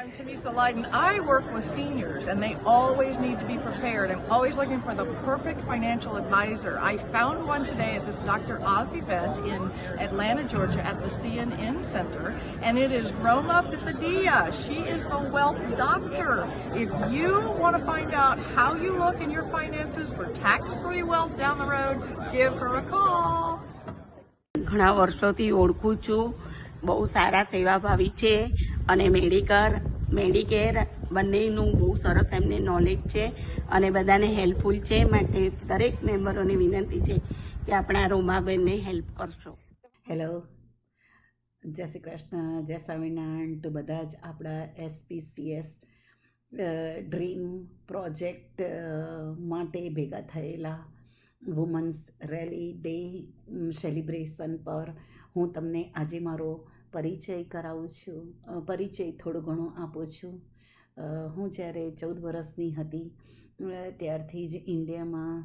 I'm Tamisa Lyden. I work with seniors and they always need to be prepared. I'm always looking for the perfect financial advisor. I found one today at this Dr. Oz event in Atlanta, Georgia at the CNN Center, and it is Roma Pithadia. She is the wealth doctor. If you want to find out how you look in your finances for tax-free wealth down the road, give her a call. ઘણા વર્ષોથી ઓળખું છું. બહુ સારા સેવાભાવી છે અને Medicare બંનેનું બહુ સરસ એમને નોલેજ છે અને બધાને હેલ્પફુલ છે. માટે દરેક મેમ્બરોને વિનંતી છે કે આપણા રોમાબેનને હેલ્પ કરશો. હેલો, જય શ્રી કૃષ્ણ, જય સ્વામિનારાયણ. તો બધા જ આપણા SPCS ડ્રીમ પ્રોજેક્ટ માટે ભેગા થયેલા વુમન્સ રેલી ડે સેલિબ્રેશન પર હું તમને આજે મારો પરિચય કરાવું છું. પરિચય થોડો ઘણો આપું છું. હું જ્યારે 14 વર્ષની હતી ત્યારથી જ ઇન્ડિયામાં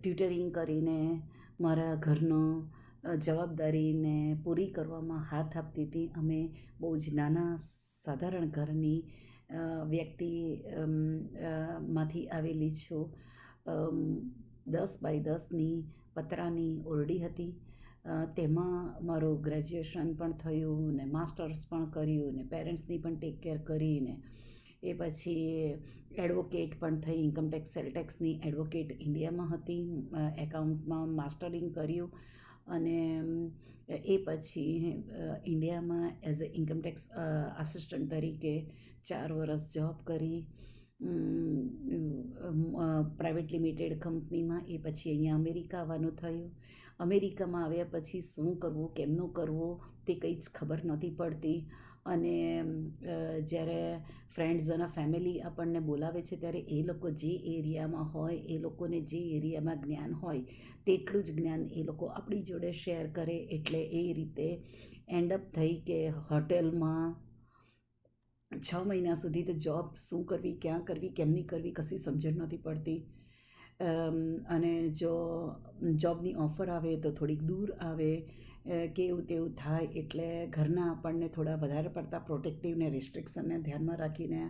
ટ્યુટરિંગ કરીને મારા ઘરનો જવાબદારીને પૂરી કરવામાં હાથ આપતી હતી. અમે બહુ જ નાના સાધારણ ઘરની વ્યક્તિ માંથી આવેલી છું. 10 બાય 10ની પતરાની ઓરડી હતી. તેમાં મારું ગ્રેજ્યુએશન પણ થયું ને માસ્ટર્સ પણ કર્યું ને પેરેન્ટ્સની પણ ટેક કેર કરીને એ પછી એડવોકેટ પણ થઈ. ઇન્કમટેક્સ સેલટેક્સની એડવોકેટ ઇન્ડિયામાં હતી. એકાઉન્ટમાં માસ્ટરિંગ કર્યું અને એ પછી ઇન્ડિયામાં એઝ અ ઇન્કમટેક્સ આસિસ્ટન્ટ તરીકે 4 વર્ષ જોબ કરી પ્રાઇવેટ લિમિટેડ કંપનીમાં. એ પછી અહીંયા અમેરિકા આવવાનું થયું. અમેરિકામાં આવ્યા પછી શું કરવું કેમનું કરવું તે કંઈ જ ખબર નહોતી પડતી. અને જ્યારે ફ્રેન્ડ્સ અને ફેમિલી આપણને બોલાવે છે ત્યારે એ લોકો જે એરિયામાં હોય એ લોકોને જે એરિયામાં જ્ઞાન હોય તેટલું જ જ્ઞાન એ લોકો આપણી જોડે શેર કરે. એટલે એ રીતે એન્ડઅપ થઈ કે હોટેલમાં 6 મહિના સુધી તો જોબ શું કરવી, ક્યાં કરવી, કેમની કરવી કશી સમજણ નહોતી પડતી. અને જો જોબની ઓફર આવે તો થોડીક દૂર આવે કેવું તેવું થાય. એટલે ઘરના આપણને થોડા વધારે પડતા પ્રોટેક્ટિવ ને રિસ્ટ્રિક્શનને ધ્યાનમાં રાખીને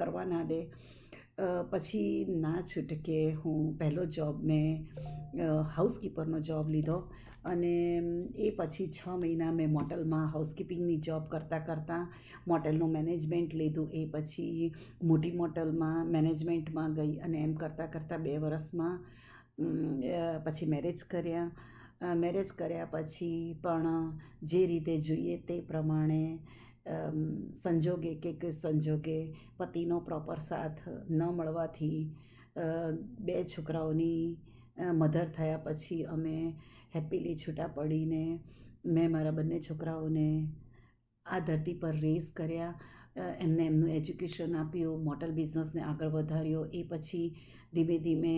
કરવા ના દે. પછી ના છૂટકે હું પહેલો જોબ મેં હાઉસકીપરનો જોબ લીધો અને એ પછી 6 મહિના મેં મોટેલમાં હાઉસકીપિંગની જોબ કરતાં મોટેલનું મેનેજમેન્ટ લીધું. એ પછી મોટી મોટેલમાં મેનેજમેન્ટમાં ગઈ અને એમ કરતાં 2 વર્ષમાં પછી મેરેજ કર્યા. મેરેજ કર્યા પછી પણ જે રીતે જોઈએ તે પ્રમાણે સંજોગે પતિનો પ્રોપર સાથ ન મળવાથી 2 છોકરાઓની મધર થયા પછી અમે હેપીલી છૂટા પડીને મેં મારા બંને છોકરાઓને આ ધરતી પર રેઝ કર્યા. એમને એમનું એજ્યુકેશન આપ્યું, મોટલ બિઝનેસને આગળ વધાર્યો. એ પછી ધીમે ધીમે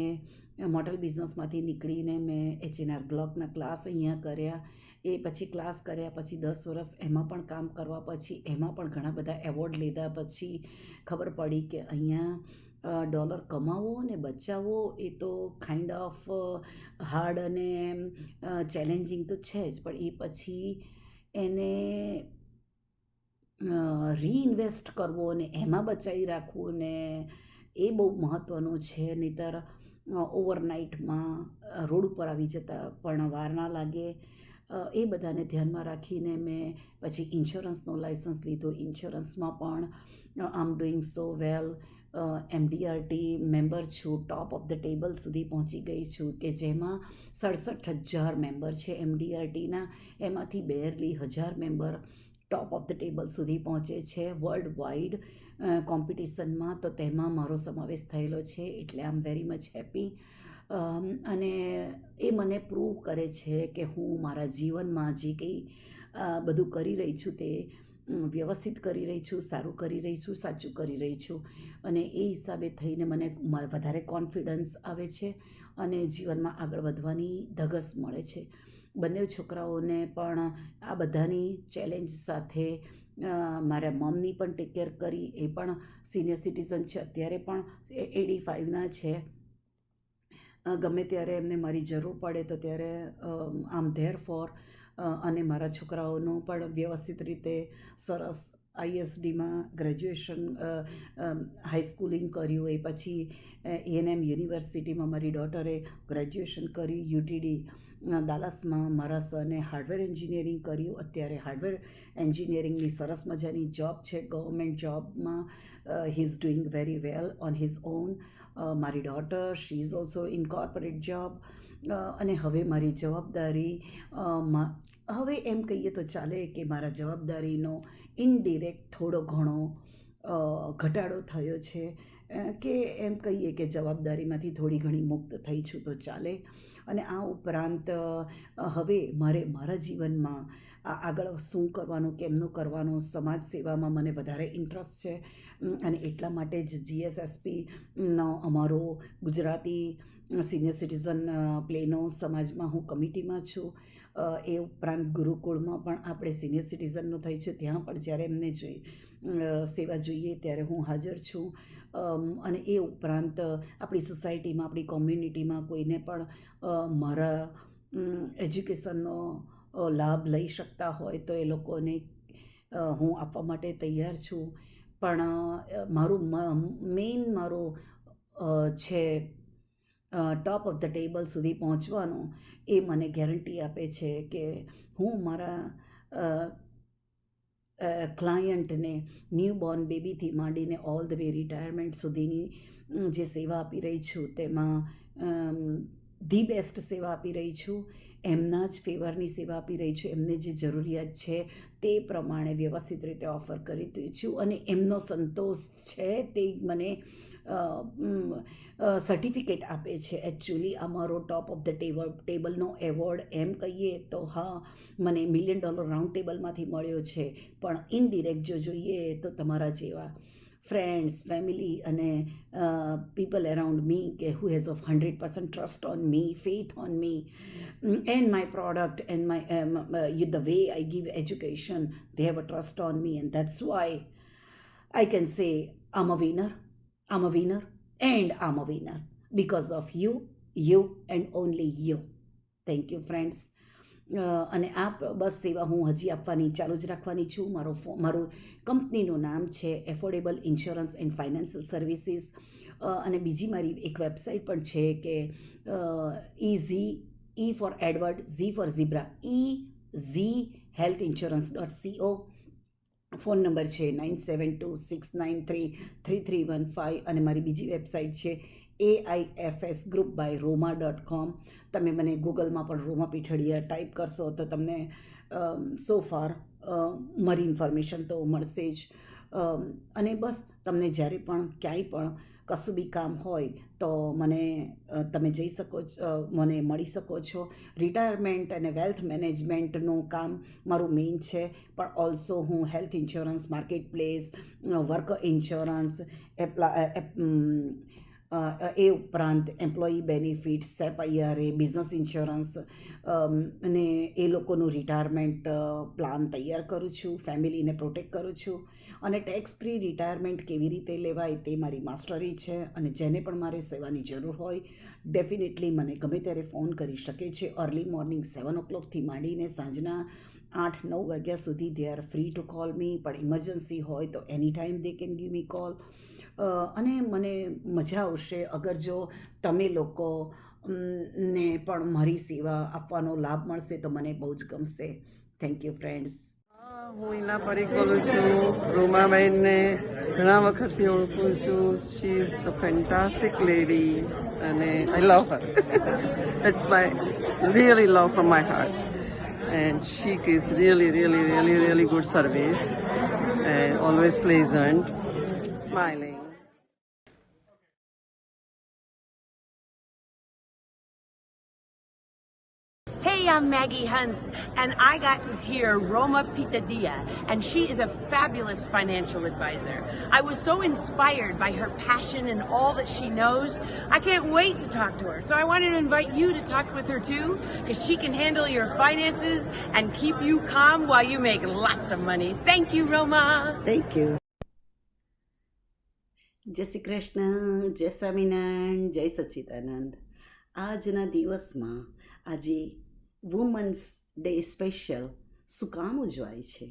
મોટલ બિઝનેસમાંથી નીકળીને મેં HNR બ્લોકના ક્લાસ અહીંયા કર્યા. એ પછી ક્લાસ કર્યા પછી 10 વર્ષ એમાં પણ કામ કરવા પછી એમાં પણ ઘણા બધા એવોર્ડ લીધા પછી ખબર પડી કે અહીંયા ડોલર કમાવો ને બચાવવો એ તો કાઇન્ડ ઓફ હાર્ડ અને ચેલેન્જિંગ તો છે જ, પણ એ પછી એને રીઇન્વેસ્ટ કરવો ને એમાં બચાવી રાખવું ને એ બહુ મહત્ત્વનું છે. નહીંતર ઓવરનાઇટમાં રોડ ઉપર આવી જતા પણ વાર ના લાગે. એ બધાને ધ્યાનમાં રાખીને મેં પછી ઇન્સ્યોરન્સનો લાઇસન્સ લીધો. ઇન્સ્યોરન્સમાં પણ આમ ડુઈંગ સો વેલ. MDRT મેમ્બર છું, ટોપ ઓફ ધ ટેબલ સુધી પહોંચી ગઈ છું કે જેમાં 67,000 મેમ્બર છે MDRTના. એમાંથી બેરલી 1000 member top of the table સુધી પહોંચે છે વર્લ્ડ વાઇડ કોમ્પિટિશનમાં. તો તેમાં મારો સમાવેશ થયેલો છે. એટલે આઈ એમ વેરી મચ હેપી. અને એ મને પ્રૂવ કરે છે કે હું મારા જીવનમાં જે કંઈ બધું કરી રહી છું તે વ્યવસ્થિત કરી રહી છું, સારું કરી રહી છું, સાચું કરી રહી છું. અને એ હિસાબે થઈને મને વધારે કોન્ફિડન્સ આવે છે અને જીવનમાં આગળ વધવાની ધગસ મળે છે. બંને છોકરાઓને પણ આ બધાની ચેલેન્જ સાથે મારા મમ્મની પણ ટેક કેર કરી. એ પણ સિનિયર સિટીઝન છે, અત્યારે પણ 85ના છે. ગમે ત્યારે એમને મારી જરૂર પડે તો ત્યારે આમ ધેર ફોર. અને મારા છોકરાઓનું પણ વ્યવસ્થિત રીતે સરસ આઈએસડીમાં ગ્રેજ્યુએશન હાઈસ્કૂલિંગ કર્યું, એ પછી એએનએમ યુનિવર્સિટીમાં મારી ડોટરે ગ્રેજ્યુએશન કર્યું, યુટીડી દાલાસમાં મારા સને હાર્ડવેર એન્જિનિયરિંગ કર્યું. અત્યારે હાર્ડવેર એન્જિનિયરિંગની સરસ મજાની જોબ છે, ગવર્મેન્ટ જોબમાં. He is doing very well on his own. મારી daughter, she is also in corporate job. અને હવે મારી જવાબદારી, હવે એમ કહીએ તો ચાલે કે મારા જવાબદારીનો ઇનડિરેક્ટ થોડો ઘણો ઘટાડો થયો છે, કે એમ કહીએ કે જવાબદારીમાંથી થોડી ઘણી મુક્ત થઈ છું તો ચાલે. અને આ ઉપરાંત હવે મારે મારા જીવનમાં આગળ શું કરવાનું, કેમનું કરવાનું, સમાજ સેવામાં મને વધારે ઇન્ટરેસ્ટ છે. અને એટલા માટે જ GSSPનો અમારો ગુજરાતી સિનિયર સિટીઝન પ્લેનો સમાજમાં હું કમિટીમાં છું. એ ઉપરાંત ગુરુકુળમાં પણ આપણે સિનિયર સિટીઝનનું થઈ છે, ત્યાં પણ જ્યારે એમને સેવા જોઈએ ત્યારે હું હાજર છું. અને એ ઉપરાંત આપણી સોસાયટીમાં, આપણી કોમ્યુનિટીમાં કોઈને પણ મારા એજ્યુકેશનનો લાભ લઈ શકતા હોય તો એ લોકોને હું આપવા માટે તૈયાર છું. પણ મારું મારો છે ટોપ ઓફ ધ ટેબલ સુધી પહોંચવાનો, એ મને ગેરંટી આપે છે કે હું મારા ક્લાયન્ટને ન્યૂબોર્ન બેબીથી માંડીને ઓલ ધ વે રિટાયરમેન્ટ સુધીની જે સેવા આપી રહી છું તેમાં ધી બેસ્ટ સેવા આપી રહી છું. એમના જ ફેવરની સેવા આપી રહી છું. એમને જે જરૂરિયાત છે તે પ્રમાણે વ્યવસ્થિત રીતે ઓફર કરી રહી છું. અને એમનો સંતોષ છે તે મને સર્ટિફિકેટ આપે છે. એકચ્યુઅલી અમારો ટોપ ઓફ ધ ટેબલનો એવોર્ડ એમ કહીએ તો હા, મને $1 મિલિયન રાઉન્ડ ટેબલમાંથી મળ્યો છે. પણ ઇનડિરેક્ટ જો જોઈએ તો તમારા જેવા ફ્રેન્ડ્સ, ફેમિલી અને પીપલ અરાઉન્ડ મી કે who has of 100% trust on me, faith on me and my product and my the way I give education, they have a trust on me, and that's why I can say I'm a winner and I'm a winner because of you and only you. Thank you friends. અને આ બસ સેવા હું હજી આપવાની ચાલુ જ રાખવાની છું. મારું કંપનીનું નામ છે affordable insurance and financial services. અને બીજી મારી એક વેબસાઇટ પણ છે કે E for Edward, Z for Zebra, EZHealthInsurance.co. Phone number છે 9726933315. અને મારી બીજી વેબસાઇટ છે AIFSGroup.com. તમે મને ગૂગલમાં પણ રોમા પીઠડિયા ટાઈપ કરશો તો તમને સો ફાર મારી ઇન્ફોર્મેશન તો મળશે જ. અને બસ તમને જ્યારે પણ ક્યાંય પણ કશું બી કામ હોય તો મને તમે જઈ શકો છો, મને મળી શકો છો. રિટાયરમેન્ટ અને વેલ્થ મેનેજમેન્ટનું કામ મારું મેઇન છે, પણ ઓલ્સો હું health insurance, marketplace, work insurance, એ ઉપરાંત employee benefit, SEP IRA, business insurance અને એ લોકોનું રિટાયરમેન્ટ પ્લાન તૈયાર કરું છું, ફેમિલીને પ્રોટેક્ટ કરું છું. અને ટેક્સ ફ્રી રિટાયરમેન્ટ કેવી રીતે લેવાય તે મારી માસ્ટરી છે. અને જેને પણ મારે સેવાની જરૂર હોય ડેફિનેટલી મને ગમે ત્યારે ફોન કરી શકે છે. અર્લી મોર્નિંગ 7 o'clock માંડીને સાંજના 8-9 વાગ્યા સુધી they are free to call me. પણ ઇમરજન્સી હોય તો any time they can give me call. અને મને મજા આવશે અગર જો તમે લોકો ને પણ મારી સેવા આપવાનો લાભ મળશે તો મને બહુ જ ગમશે. Thank you friends. હું ઈના પરીખ બોલું છું. રૂમાબેનને ઘણા વખતથી ઓળખું છું. She is a fantastic lady અને I love her. It's my really love from my heart. And she gives really good service and always pleasant, smiling. Hey, I'm Maggie Huns, and I got to hear Roma Pitadilla, and she is a fabulous financial advisor. I was so inspired by her passion and all that she knows. I can't wait to talk to her. So I wanted to invite you to talk with her too, because she can handle your finances and keep you calm while you make lots of money. Thank you, Roma. Thank you. જય શ્રી કૃષ્ણ, જય સ્વામિનારાયણ, જય સચ્ચિદાનંદ. આજના દિવસમાં આજે women's day special શું કામ ઉજવાય છે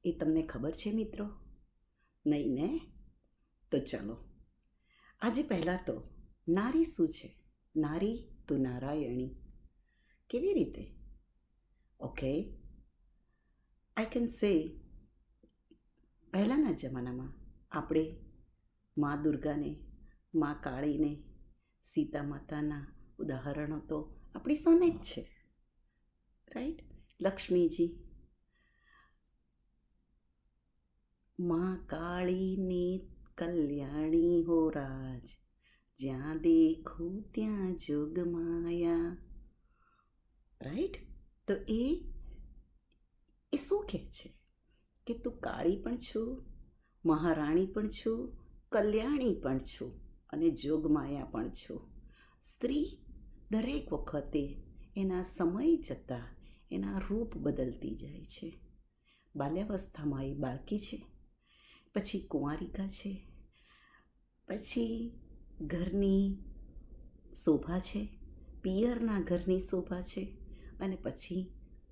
એ તમને ખબર છે મિત્રો? નહીં ને? તો ચલો આજે પહેલાં તો નારી શું છે? નારી તો નારાયણી. કેવી રીતે? ઓકે, આઈ કેન સે પહેલાંના જમાનામાં આપણે મા દુર્ગાને, મા કાળીને, સીતા માતાના ઉદાહરણો તો આપણી સામે જ છે, રાઈટ? લક્ષ્મીજી, મા કાળીની કલ્યાણી હો રાજ, જ્યાં દેખું ત્યાં જોગમાયા, રાઈટ? તો એ શું કહે છે કે તું કાળી પણ છું, મહારાણી પણ છું, કલ્યાણી પણ છું અને જોગમાયા પણ છું. સ્ત્રી દરેક વખતે એના સમય જતાં એના રૂપ બદલતી જાય છે. બાલ્યાવસ્થામાં એ બાળકી છે, પછી કુંવારિકા છે, પછી ઘરની શોભા છે, પિયરના ઘરની શોભા છે, અને પછી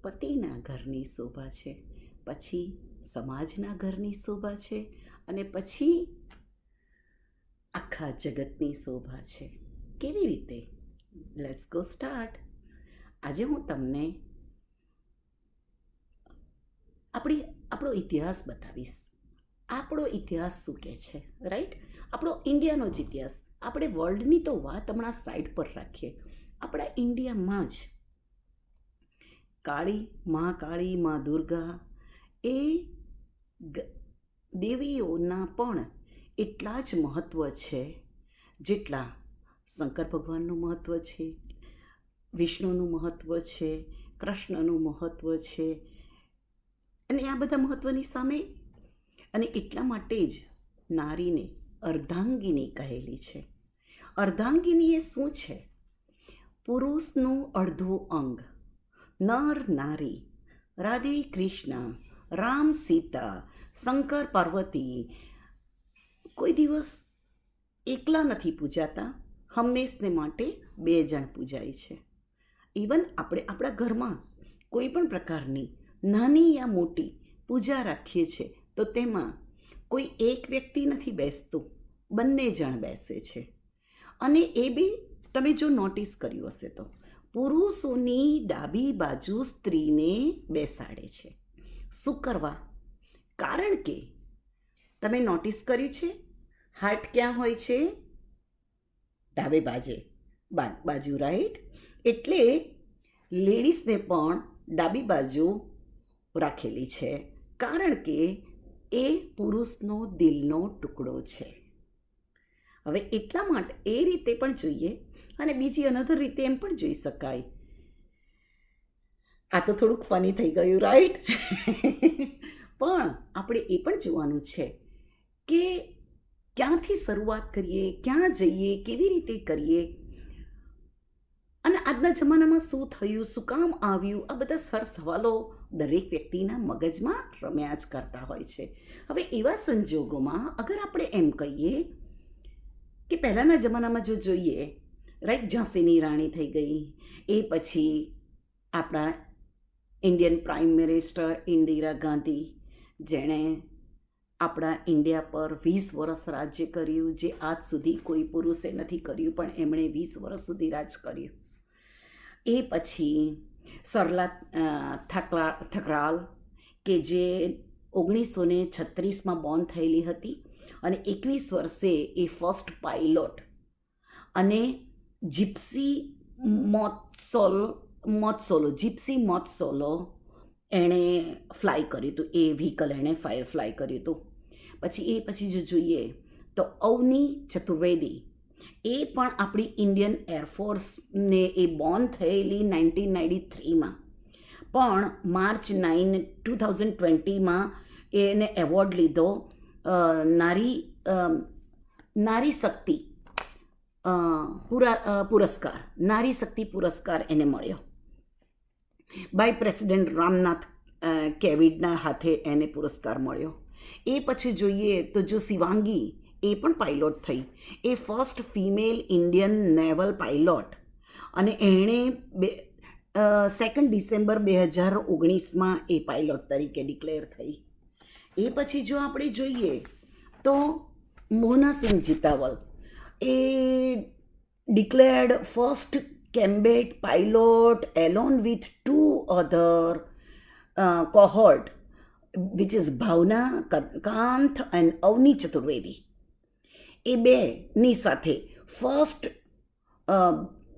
પતિના ઘરની શોભા છે, પછી સમાજના ઘરની શોભા છે, અને પછી આખા જગતની શોભા છે. કેવી રીતે? Let's go start. આજે હું તમને આપણો ઇતિહાસ બતાવીશ. આપણો ઇતિહાસ શું કહે છે, રાઈટ? આપણો ઇન્ડિયાનો જ ઇતિહાસ. આપણે વર્લ્ડની તો વાત હમણાં સાઈડ પર રાખીએ. આપણા ઇન્ડિયામાં જ કાળી, મા દુર્ગા એ દેવીઓના પણ એટલા જ મહત્ત્વ છે જેટલા શંકર ભગવાનનું મહત્ત્વ છે, વિષ્ણુનું મહત્ત્વ છે, કૃષ્ણનું મહત્ત્વ છે, અને આ બધા મહત્ત્વની સામે અને એટલા માટે જ નારીને અર્ધાંગિની કહેલી છે. અર્ધાંગિની એ શું છે? પુરુષનું અડધું અંગ. નર નારી, રાધે કૃષ્ણ, રામ સીતા, શંકર પાર્વતી કોઈ દિવસ એકલા નથી પૂજાતા, હંમેશને માટે 2 જણ પૂજાય છે. ઇવન આપણે આપણા ઘરમાં કોઈ પણ પ્રકારની નાની યા મોટી પૂજા રાખીએ છીએ તો તેમાં કોઈ એક વ્યક્તિ નથી બેસતું, 2 જણ બેસે છે. અને એ બી તમે જો નોટિસ કર્યું હશે તો પુરુષોની ડાબી બાજુ સ્ત્રીને બેસાડે છે. શું કરવા? કારણ કે તમે નોટિસ કર્યું છે હાર્ટ ક્યાં હોય છે? ડાબે બાજુ, રાઈટ? એટલે લેડીઝને પણ ડાબી બાજુ રાખેલી છે, કારણ કે એ પુરુષનો દિલનો ટુકડો છે. હવે એટલા માટે એ રીતે પણ જોઈએ, અને બીજી અનધર રીતે એમ પણ જોઈ શકાય. આ તો થોડુંક ફની થઈ ગયું, રાઈટ? પણ આપણે એ પણ જોવાનું છે કે ક્યાંથી શરૂઆત કરીએ, ક્યાં જઈએ, કેવી રીતે કરીએ, અને આજના જમાનામાં શું થયું, શું કામ આવ્યું, આ બધા સવાલો દરેક વ્યક્તિના મગજમાં રમ્યા જ કરતા હોય છે. હવે એવા સંજોગોમાં અગર આપણે એમ કહીએ કે પહેલાંના જમાનામાં જો જોઈએ, રાઈટ, ઝાંસીની રાણી થઈ ગઈ, એ પછી આપણા Indian prime minister Indira Gandhi, જેણે આપણા ઇન્ડિયા પર 20 વર્ષ રાજ્ય કર્યું, જે આજ સુધી કોઈ પુરુષે નથી કર્યું, પણ એમણે 20 વર્ષ સુધી રાજ કર્યું. એ પછી સરલા થકરાલ, કે જે 1936માં બોર્ન થયેલી હતી અને 21 વર્ષે એ ફર્સ્ટ પાયલોટ, અને જીપ્સી મોત્સોલો એણે ફ્લાય કર્યું હતું. એ વ્હીકલ એણે ફ્લાય કર્યું હતું. પછી જો જોઈએ તો અવની ચતુર્વેદી, એ પણ આપણી ઇન્ડિયન એરફોર્સને એ બોર્ન થયેલી 1993માં, પણ માર્ચ 9, 2020માં એને એવોર્ડ લીધો નારી શક્તિ પુરસ્કાર, નારી શક્તિ પુરસ્કાર એને મળ્યો બાય પ્રેસિડેન્ટ રામનાથ કોવિંદના હાથે એને પુરસ્કાર મળ્યો. એ પછી જોઈએ તો જો શિવાંગી, એ પણ પાયલોટ થઈ, એ first female Indian naval pilot, અને એણે 2 ડિસેમ્બર 2019માં એ પાયલોટ તરીકે ડિક્લેર થઈ. એ પછી જો આપણે જોઈએ તો મોહના સિંહ જીતાવલ એ declared first combat pilot along with two other cohort, which is Bhavna Kant and Avni Chaturvedi. એ બેની સાથે ફર્સ્ટ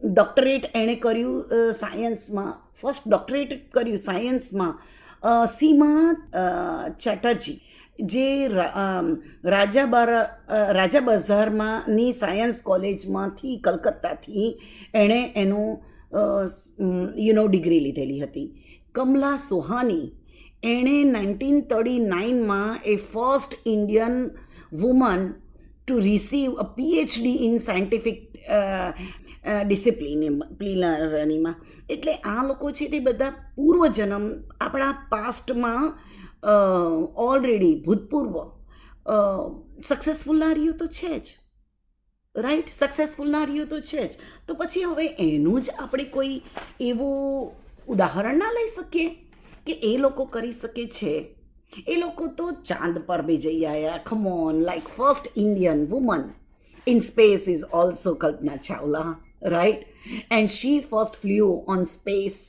ડોક્ટરેટ એણે કર્યું સાયન્સમાં, ફર્સ્ટ ડોક્ટરેટ કર્યું સાયન્સમાં સીમા ચેટર્જી, જે રાજા બજારમાંની સાયન્સ કોલેજમાંથી કલકત્તાથી એણે એનું ડિગ્રી લીધેલી હતી. કમલા સોહાની એણે 1939માં એ first Indian woman to receive a PhD in scientific ડિસિપ્લિનરીમાં. એટલે આ લોકો છે તે બધા પૂર્વજન્મ આપણા પાસ્ટમાં ઓલરેડી ભૂતપૂર્વ સક્સેસફુલ નારીઓ તો છે જ, રાઈટ, સક્સેસફુલ નારીઓ તો છે જ. તો પછી હવે એનું જ આપણે કોઈ એવું ઉદાહરણ ના લઈ શકીએ કે એ લોકો કરી શકે છે? એ લોકો તો ચાંદ પર બી જઈ આવ્યા. Come on, like first Indian woman in space is also Kalpana Chawla, right? And she first flew on space,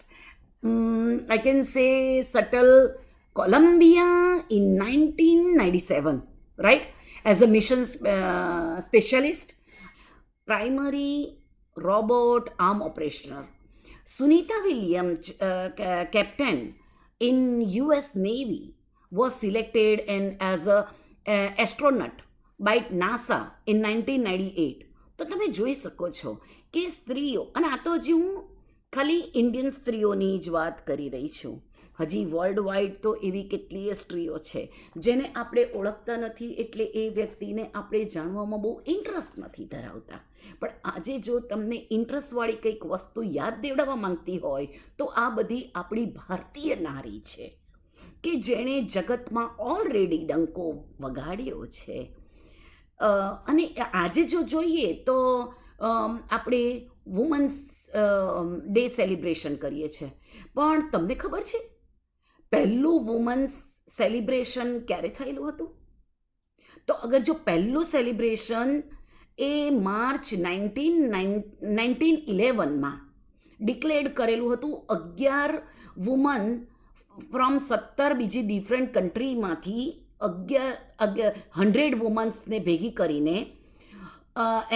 I can say Shuttle Columbia in 1997, right? As a mission specialist, primary robot arm operator. Sunita Williams, captain in US Navy, was selected and as a astronaut by NASA in 1998. તો તમે જોઈ શકો છો કે સ્ત્રીઓ, અને આ તો હજી હું ખાલી ઇન્ડિયન સ્ત્રીઓની જ વાત કરી રહી છું, હજી વર્લ્ડ વાઇડ તો એવી કેટલીય સ્ત્રીઓ છે જેને આપણે ઓળખતા નથી, એટલે એ વ્યક્તિને આપણે જાણવામાં બહુ ઇન્ટરેસ્ટ નથી ધરાવતા. પણ આજે જો તમને ઇન્ટરેસ્ટવાળી કંઈક વસ્તુ યાદ દેવડાવવા માંગતી હોય તો આ બધી આપણી ભારતીય નારી છે કે જેણે જગતમાં ઓલરેડી ડંકો વગાડ્યો છે. અને આજે જો જોઈએ તો આપણે વુમન્સ ડે સેલિબ્રેશન કરીએ છીએ, પણ તમને ખબર છે પહેલું વુમન્સ સેલિબ્રેશન ક્યારે થયેલું હતું? તો અગર જો પહેલું સેલિબ્રેશન એ માર્ચ 1911માં ડિક્લેર્ડ કરેલું હતું. 11 વુમન ફ્રોમ 17 બીજી ડિફરન્ટ કન્ટ્રીમાંથી 100 વુમન્સને ભેગી કરીને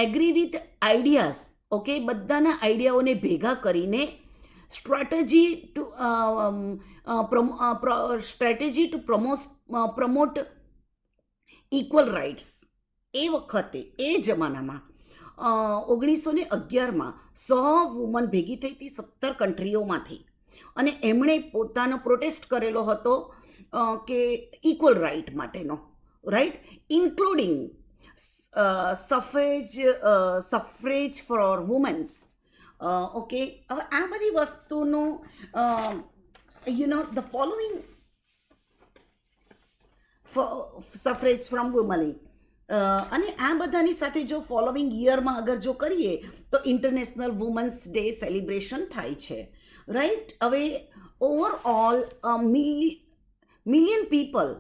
એગ્રી વિથ આઈડિયાઝ, ઓકે, બધાના આઈડિયાઓને ભેગા કરીને strategy to promote equal rights. એ વખતે એ જમાનામાં 1911માં 100 વુમન ભેગી થઈ હતી 17 કન્ટ્રીઓમાંથી, અને એમણે પોતાનો પ્રોટેસ્ટ કરેલો હતો કે ઇક્વલ રાઇટ માટેનો, right, including suffrage for women's. Okay, હવે આ બધી વસ્તુનું the following suffrage from woman, અને આ બધાની સાથે જો ફોલોઈંગ યરમાં અગર જો કરીએ તો ઇન્ટરનેશનલ વુમન્સ ડે સેલિબ્રેશન થાય છે, રાઈટ. હવે overall million people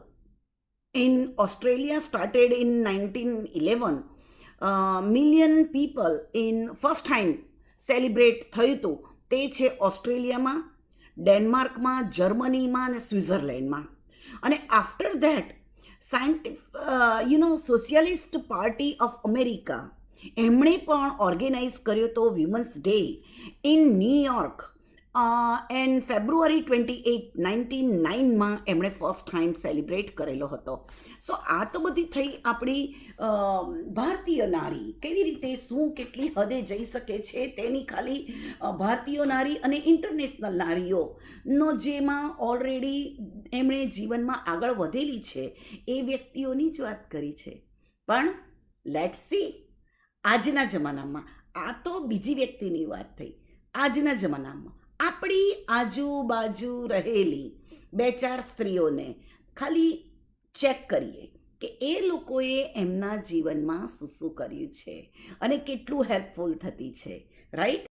in Australia started in 1911. Million people in first time celebrate થયું હતું તે છે ઓસ્ટ્રેલિયામાં, ડેનમાર્કમાં, જર્મનીમાં અને સ્વિટ્ઝરલેન્ડમાં. અને after that socialist party of America એમણે પણ ઓર્ગેનાઇઝ કર્યો હતો women's day in New York. And February 28, 1909માં એમણે ફર્સ્ટ ટાઈમ સેલિબ્રેટ કરેલો હતો. સો આ તો બધી થઈ આપણી ભારતીય નારી કેવી રીતે શું કેટલી હદે જઈ શકે છે તેની ખાલી ભારતીય નારી અને ઇન્ટરનેશનલ નારીઓનો જેમાં ઓલરેડી એમણે જીવનમાં આગળ વધેલી છે એ વ્યક્તિઓની જ વાત કરી છે. પણ લેટ્સ સી આજના જમાનામાં, આ તો બીજી વ્યક્તિની વાત થઈ, આજના જમાનામાં આપણી આજુબાજુ રહેલી 2-4 સ્ત્રીઓને ખાલી ચેક કરીએ કે એ લોકોએ એમના જીવનમાં શું શું કર્યું છે અને કેટલું હેલ્પફુલ થતી છે, right.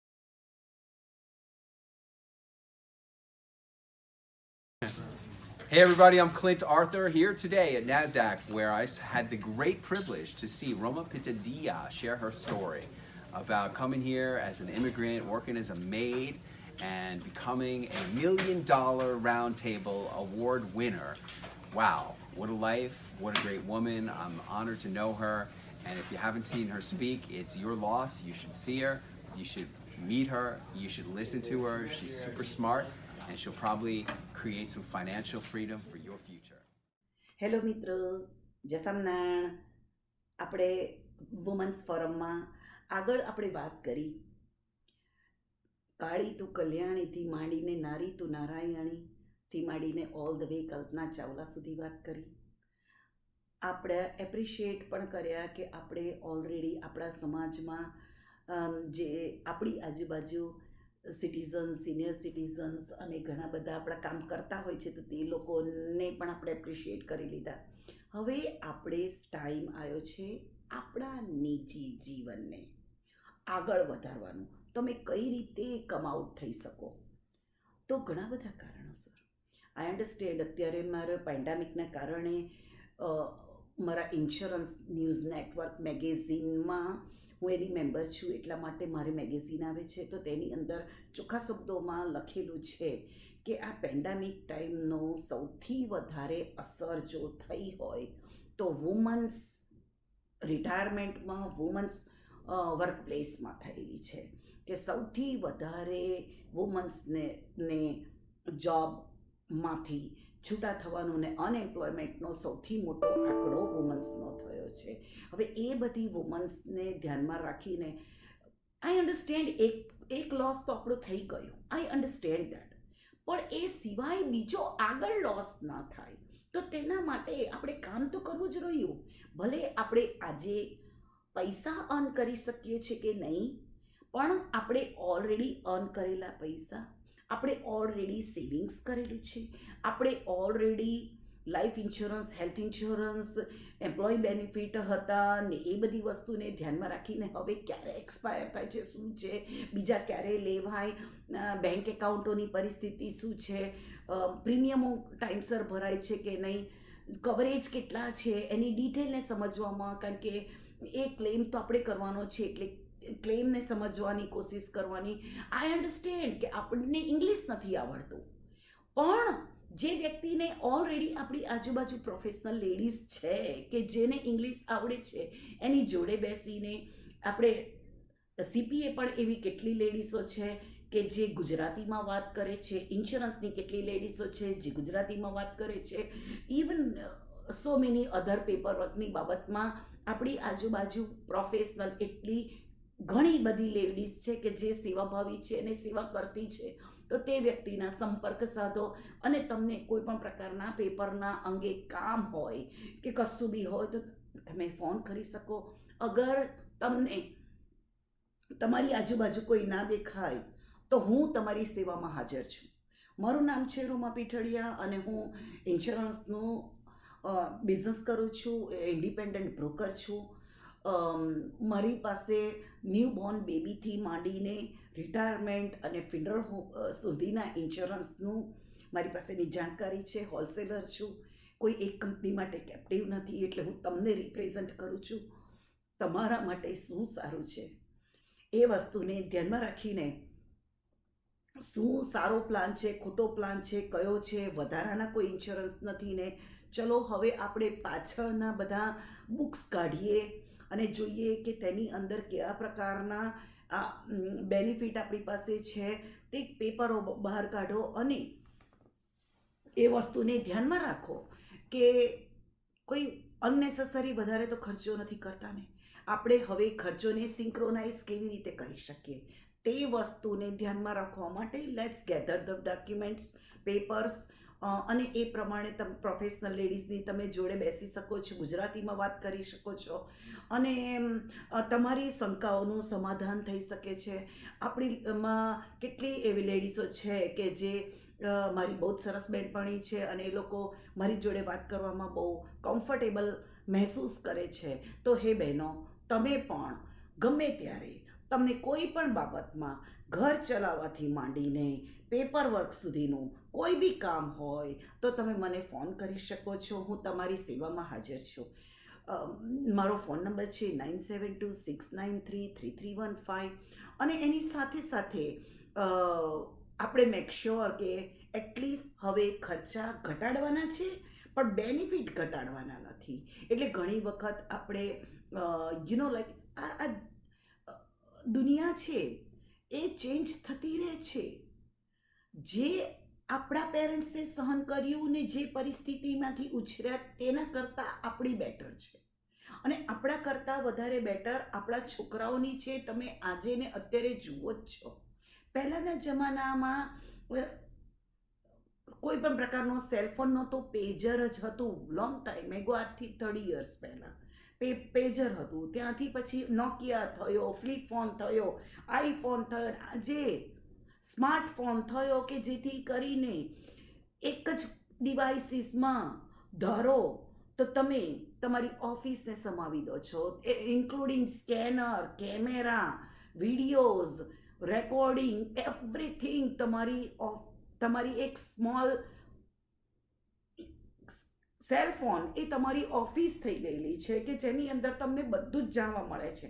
Hey everybody, I'm Clint Arthur here today at NASDAQ, where I had the great privilege to see Roma Pitadilla share her story about coming here as an immigrant, working as a maid, and becoming a $1 million Roundtable Award winner. Wow, what a life, what a great woman. I'm honored to know her, and if you haven't seen her speak, it's your loss. You should see her, you should meet her, you should listen to her. She's super smart, and she'll probably create some financial freedom for your future. Hello મિત્રો, જસમનાણ. આપણે women's ફોરમમાં આગળ આપણે વાત કરી કાળી તું કલ્યાણીથી માંડીને નારી તું નારાયણીથી માંડીને all the way Kalpana Chawla સુધી વાત કરી. આપણે એપ્રિશિએટ પણ કર્યા કે આપણે ઓલરેડી આપણા સમાજમાં જે આપણી આજુબાજુ સિટીઝન્સ, સિનિયર સિટીઝન્સ અને ઘણા બધા આપણા કામ કરતા હોય છે તો તે લોકોને પણ આપણે એપ્રિશિએટ કરી લીધા. હવે આપણે ટાઈમ આવ્યો છે આપણા નિજી જીવનને આગળ વધારવાનું. તમે કઈ રીતે કમ આઉટ થઈ શકો? તો ઘણા બધા કારણોસર. આઈ અન્ડરસ્ટેન્ડ અત્યારે મારા પેન્ડેમિકના કારણે મારા ઇન્સ્યોરન્સ ન્યૂઝ નેટવર્ક મેગેઝિનમાં હું એની મેમ્બર છું, એટલા માટે મારે મેગેઝિન આવે છે તો તેની અંદર ચોખ્ખા શબ્દોમાં લખેલું છે કે આ પેન્ડેમિક ટાઈમનો સૌથી વધારે અસર જો થઈ હોય તો વુમન્સ રિટાયરમેન્ટમાં, વુમન્સ વર્કપ્લેસમાં થયેલી છે કે સૌથી વધારે વુમન્સને જોબમાંથી છૂટા થવાનું ને અનએમ્પ્લોયમેન્ટનો સૌથી મોટો આંકડો વુમન્સનો થયો છે. હવે એ બધી વુમન્સને ધ્યાનમાં રાખીને આઈ અન્ડરસ્ટેન્ડ એક લોસ તો આપણું થઈ ગયું, આઈ અન્ડરસ્ટેન્ડ દેટ, પણ એ સિવાય બીજો આગળ લોસ ના થાય તો તેના માટે આપણે કામ તો કરવું જ રહ્યું. ભલે આપણે આજે પૈસા અર્ન કરી શકીએ છીએ કે નહીં, પણ આપણે ઓલરેડી અર્ન કરેલા પૈસા, આપણે ઓલરેડી સેવિંગ્સ કરેલું છે, આપણે already life insurance, health insurance, employ benefit હતા ને એ બધી વસ્તુને ધ્યાનમાં રાખીને હવે ક્યારે એક્સપાયર થાય છે, શું છે, બીજા ક્યારે લેવાય, બેંક એકાઉન્ટોની પરિસ્થિતિ શું છે, પ્રીમિયમો ટાઈમસર ભરાય છે કે નહીં, કવરેજ કેટલા છે એની ડિટેલને સમજવામાં, કારણ કે એ ક્લેમ તો આપણે કરવાનો છે એટલે ક્લેમને સમજવાની કોશિશ કરવાની. આઈ અન્ડરસ્ટેન્ડ કે આપણને ઇંગ્લિશ નથી આવડતું, પણ જે વ્યક્તિને ઓલરેડી આપણી આજુબાજુ પ્રોફેશનલ લેડીઝ છે કે જેને ઇંગ્લિશ આવડે છે એની જોડે બેસીને આપણે સીપીએ પણ એવી કેટલી લેડીઝો છે કે જે ગુજરાતીમાં વાત કરે છે, ઇન્સ્યોરન્સની કેટલી લેડીઝો છે જે ગુજરાતીમાં વાત કરે છે, even so many other paper વર્કની બાબતમાં આપણી આજુબાજુ પ્રોફેશનલ એટલી ઘણી બધી લેડીઝ છે કે જે સેવાભાવી છે અને સેવા કરતી છે. તો તે વ્યક્તિના સંપર્ક સાધો અને તમને કોઈ પણ પ્રકારના પેપરના અંગે કામ હોય કે કશું બી હોય તો તમે ફોન કરી શકો. અગર તમને તમારી આજુબાજુ કોઈ ના દેખાય તો હું તમારી સેવામાં હાજર છું. મારું નામ છે રોમા પીઠડિયા અને હું ઇન્સ્યોરન્સનું બિઝનેસ કરું છું, ઇન્ડિપેન્ડન્ટ બ્રોકર છું. મારી પાસે ન્યૂબોર્ન બેબીથી માંડીને રિટાયરમેન્ટ અને ફિનરલ સુધીના ઇન્સ્યોરન્સનું મારી પાસેની જાણકારી છે. હોલસેલર છું, કોઈ એક કંપની માટે કેપ્ટિવ નથી, એટલે હું તમને રિપ્રેઝન્ટ કરું છું. તમારા માટે શું સારું છે એ વસ્તુને ધ્યાનમાં રાખીને શું સારો પ્લાન છે, ખોટો પ્લાન છે, કયો છે, વધારાના કોઈ ઇન્સ્યોરન્સ નથી ને, ચલો હવે આપણે પાછળના બધા બુક્સ કાઢીએ અને જોઈએ કે તેની અંદર કેવા પ્રકારના બેનિફિટ આપણી પાસે છે તે પેપરો બહાર કાઢો અને એ વસ્તુને ધ્યાનમાં રાખો કે કોઈ અનનેસેસરી વધારે તો ખર્ચો નથી કરતા ને. આપણે હવે ખર્ચોને સિંક્રોનાઇઝ કેવી રીતે કરી શકીએ તે વસ્તુને ધ્યાનમાં રાખવા માટે let's gather the documents, papers અને એ પ્રમાણે તમે પ્રોફેશનલ લેડીઝની તમે જોડે બેસી શકો છો, ગુજરાતીમાં વાત કરી શકો છો અને તમારી શંકાઓનું સમાધાન થઈ શકે છે. આપણીમાં કેટલી એવી લેડીઝો છે કે જે મારી બહુ જ સરસ બહેનપણી છે અને એ લોકો મારી જોડે વાત કરવામાં બહુ કમ્ફર્ટેબલ મહેસૂસ કરે છે. તો હે બહેનો, તમે પણ ગમે ત્યારે તમને કોઈ પણ બાબતમાં ઘર ચલાવવાથી માંડીને પેપર વર્ક સુધીનું કોઈ બી કામ હોય તો તમે મને ફોન કરી શકો છો. હું તમારી સેવામાં હાજર છું. મારો ફોન નંબર છે 9726933315 અને એની સાથે સાથે આપણે મેક શ્યોર કે એટલીસ્ટ હવે ખર્ચા ઘટાડવાના છે પણ બેનિફિટ ઘટાડવાના નથી. એટલે ઘણી વખત આપણે લાઈક આ દુનિયા છે એ ચેન્જ થતી રહે છે. જે આપણા પેરેન્ટ્સે સહન કર્યું ને જે પરિસ્થિતિમાંથી ઉછર્યા તેના કરતાં આપણી બેટર છે અને આપણા કરતાં વધારે બેટર આપણા છોકરાઓની છે. તમે આજે ને અત્યારે જુઓ જ છો. પહેલાંના જમાનામાં કોઈ પણ પ્રકારનો સેલફોન નહોતો, પેજર જ હતું. લોંગ ટાઈમ એગો, આજથી 30 years પહેલાં પેજર હતું. ત્યાંથી પછી નોકિયા થયો, ફ્લિપ ફોન થયો, આઈફોન થયો, આજે સ્માર્ટફોન થયો કે જેથી કરીને એક જ ડિવાઇસીસમાં ધારો તો તમે તમારી ઓફિસને સમાવી દો છો, including scanner, camera, videos, recording, everything. તમારી એક સ્મોલ સેલફોન એ તમારી ઓફિસ થઈ ગયેલી છે કે જેની અંદર તમને બધું જ જાણવા મળે છે.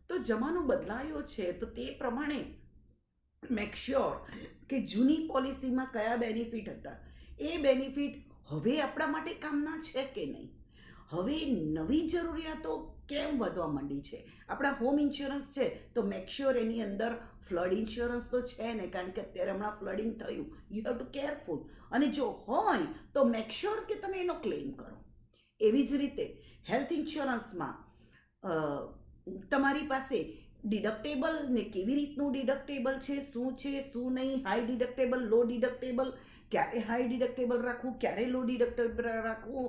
તો જમાનો બદલાયો છે તો તે પ્રમાણે મેક શ્યોર કે જૂની પોલિસીમાં કયા બેનિફિટ હતા એ બેનિફિટ હવે આપણા માટે કામના છે કે નહીં. હવે નવી જરૂરિયાતો કેમ વધવા માંડી છે. આપણા હોમ ઇન્સ્યોરન્સ છે તો મેક શ્યોર એની અંદર ફ્લડ ઇન્સ્યોરન્સ તો છે ને, કારણ કે અત્યારે હમણાં ફ્લડિંગ થયું. You have to careful. અને જો હોય તો મેક શ્યોર કે તમે એનો ક્લેમ કરો. એવી જ રીતે હેલ્થ ઇન્સ્યોરન્સમાં તમારી પાસે ડિડક્ટેબલ ને કેવી રીતનું ડિડક્ટેબલ છે, શું નહીં, હાઈ ડિડક્ટેબલ, લો ડિડક્ટેબલ, ક્યારે હાઈ ડિડક્ટેબલ રાખવું, ક્યારે લો ડિડક્ટેબલ રાખવું,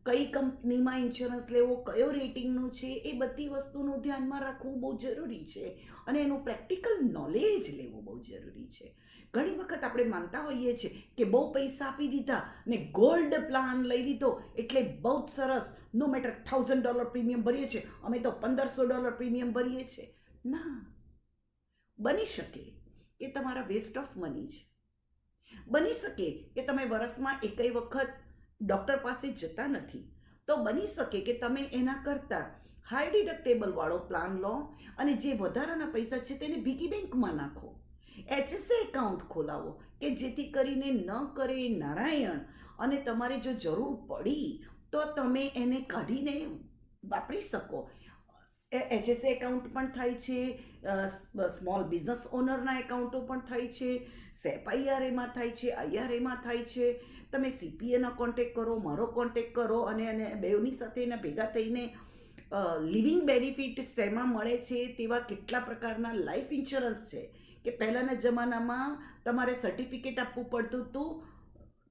કઈ કંપનીમાં ઇન્સ્યોરન્સ લેવો, કયો રેટિંગનું છે, એ બધી વસ્તુનું ધ્યાનમાં રાખવું બહુ જરૂરી છે અને એનું પ્રેક્ટિકલ નોલેજ લેવું બહુ જરૂરી છે. ઘણી વખત આપણે માનતા હોઈએ છીએ કે બહુ પૈસા આપી દીધા ને ગોલ્ડ પ્લાન લઈ લીધો એટલે બહુ જ સરસ, નો મેટર $1000 પ્રીમિયમ ભરીએ છીએ, અમે તો $1500 પ્રીમિયમ ભરીએ છીએ. ના, બની શકે કે તમારા વેસ્ટ ઓફ મની છે. બની શકે કે તમે વર્ષમાં એકય વખત ડૉક્ટર પાસે જતા નથી, તો બની શકે કે તમે એના કરતાં હાઈ ડિડક્ટેબલ વાળો પ્લાન લો અને જે વધારાના પૈસા છે તેને પિગી બેંકમાં નાખો, HSA એકાઉન્ટ ખોલાવો કે જેથી કરીને ન કરે નારાયણ અને તમારે જો જરૂર પડી તો તમે એને કાઢીને વાપરી શકો. HSA એકાઉન્ટ પણ થાય છે, સ્મોલ બિઝનેસ ઓનરના એકાઉન્ટો પણ થાય છે, સેપ IRAમાં થાય છે, IRAમાં થાય છે. તમે CPAનો કોન્ટેક્ટ કરો, મારો કોન્ટેક્ટ કરો અને બેઉની સાથે એના ભેગા થઈને લિવિંગ બેનિફિટ શેમાં મળે છે તેવા કેટલા પ્રકારના લાઈફ ઇન્સ્યોરન્સ છે કે પહેલાંના જમાનામાં તમારે સર્ટિફિકેટ આપવું પડતું હતું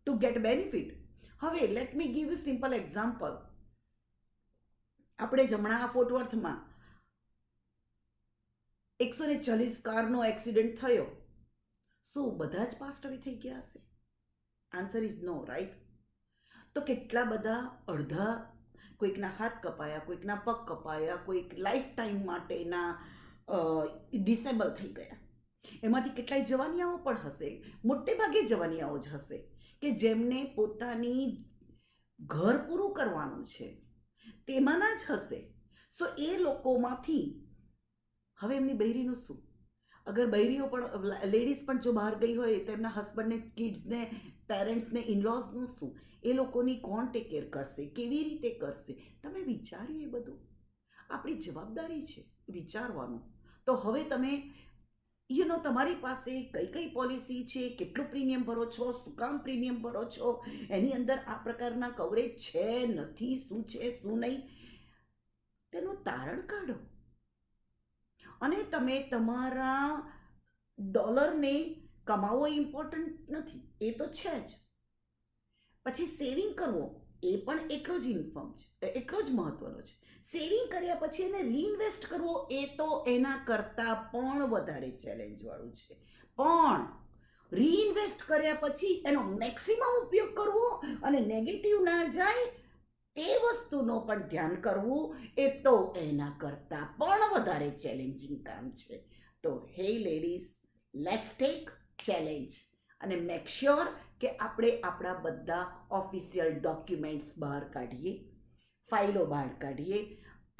ટુ ગેટ બેનિફિટ. હવે let me give you simple example. આપણે હમણાં ફોર્ટ વર્થમાં 140 કારનો એક્સિડન્ટ થયો. શું બધા જ પાસ્ટ અવે થઈ ગયા હશે? Answer is no, right? તો કેટલા બધા અડધા, કોઈકના હાથ કપાયા, કોઈકના પગ કપાયા, કોઈક લાઈફ ટાઈમ માટેના ડિસેબલ થઈ ગયા. એમાંથી કેટલાય જવાનિયાઓ પણ હશે, મોટે ભાગે જવાનિયાઓ જ હશે કે જેમને પોતાની ઘર પૂરું કરવાનું છે, તેમાંના જ હશે. સો એ લોકોમાંથી હવે એમની બૈરીનું શું? અગર બૈરીઓ પણ, લેડીઝ પણ જો બહાર ગઈ હોય તો એમના હસબન્ડને, કિડ્સને, પેરેન્ટ્સને, ઇનલોઝનું શું? એ લોકોની કોણ ટેક કેર કરશે? કેવી રીતે કરશે? તમે વિચાર્યું? એ બધું આપણી જવાબદારી છે વિચારવાનું. તો હવે તમે તમારી પાસે કઈ પોલિસી છે, કેટલું પ્રીમિયમ ભરો છો, શું કામ પ્રીમિયમ ભરો છો, એની અંદર આ પ્રકારના કવરેજ છે, નથી, શું છે, શું નહીં, તેનું તારણ કાઢો. અને તમે તમારા ડોલરને કમાવો ઇમ્પોર્ટન્ટ નથી, એ તો છે જ. પછી સેવિંગ કરવો એ પણ એટલો જ ઇન્ફોર્મ છે, એટલો જ મહત્વનો છે. સેવિંગ કર્યા પછી એને રીઇન્વેસ્ટ કરવો એ તો એના કરતાં પણ વધારે ચેલેન્જવાળું છે. પણ રીઇન્વેસ્ટ કર્યા પછી એનો મેક્સિમમ ઉપયોગ કરવો અને નેગેટિવ ના જાય એ વસ્તુનો પણ ધ્યાન કરવું એ તો એના કરતાં પણ વધારે ચેલેન્જિંગ કામ છે. તો હે લેડીઝ, લેટ્સ ટેક ચેલેન્જ અને મેક શ્યોર કે આપણે આપણા બધા ઓફિશિયલ ડોક્યુમેન્ટ્સ બહાર કાઢીએ, ફાઇલો બહાર કાઢીએ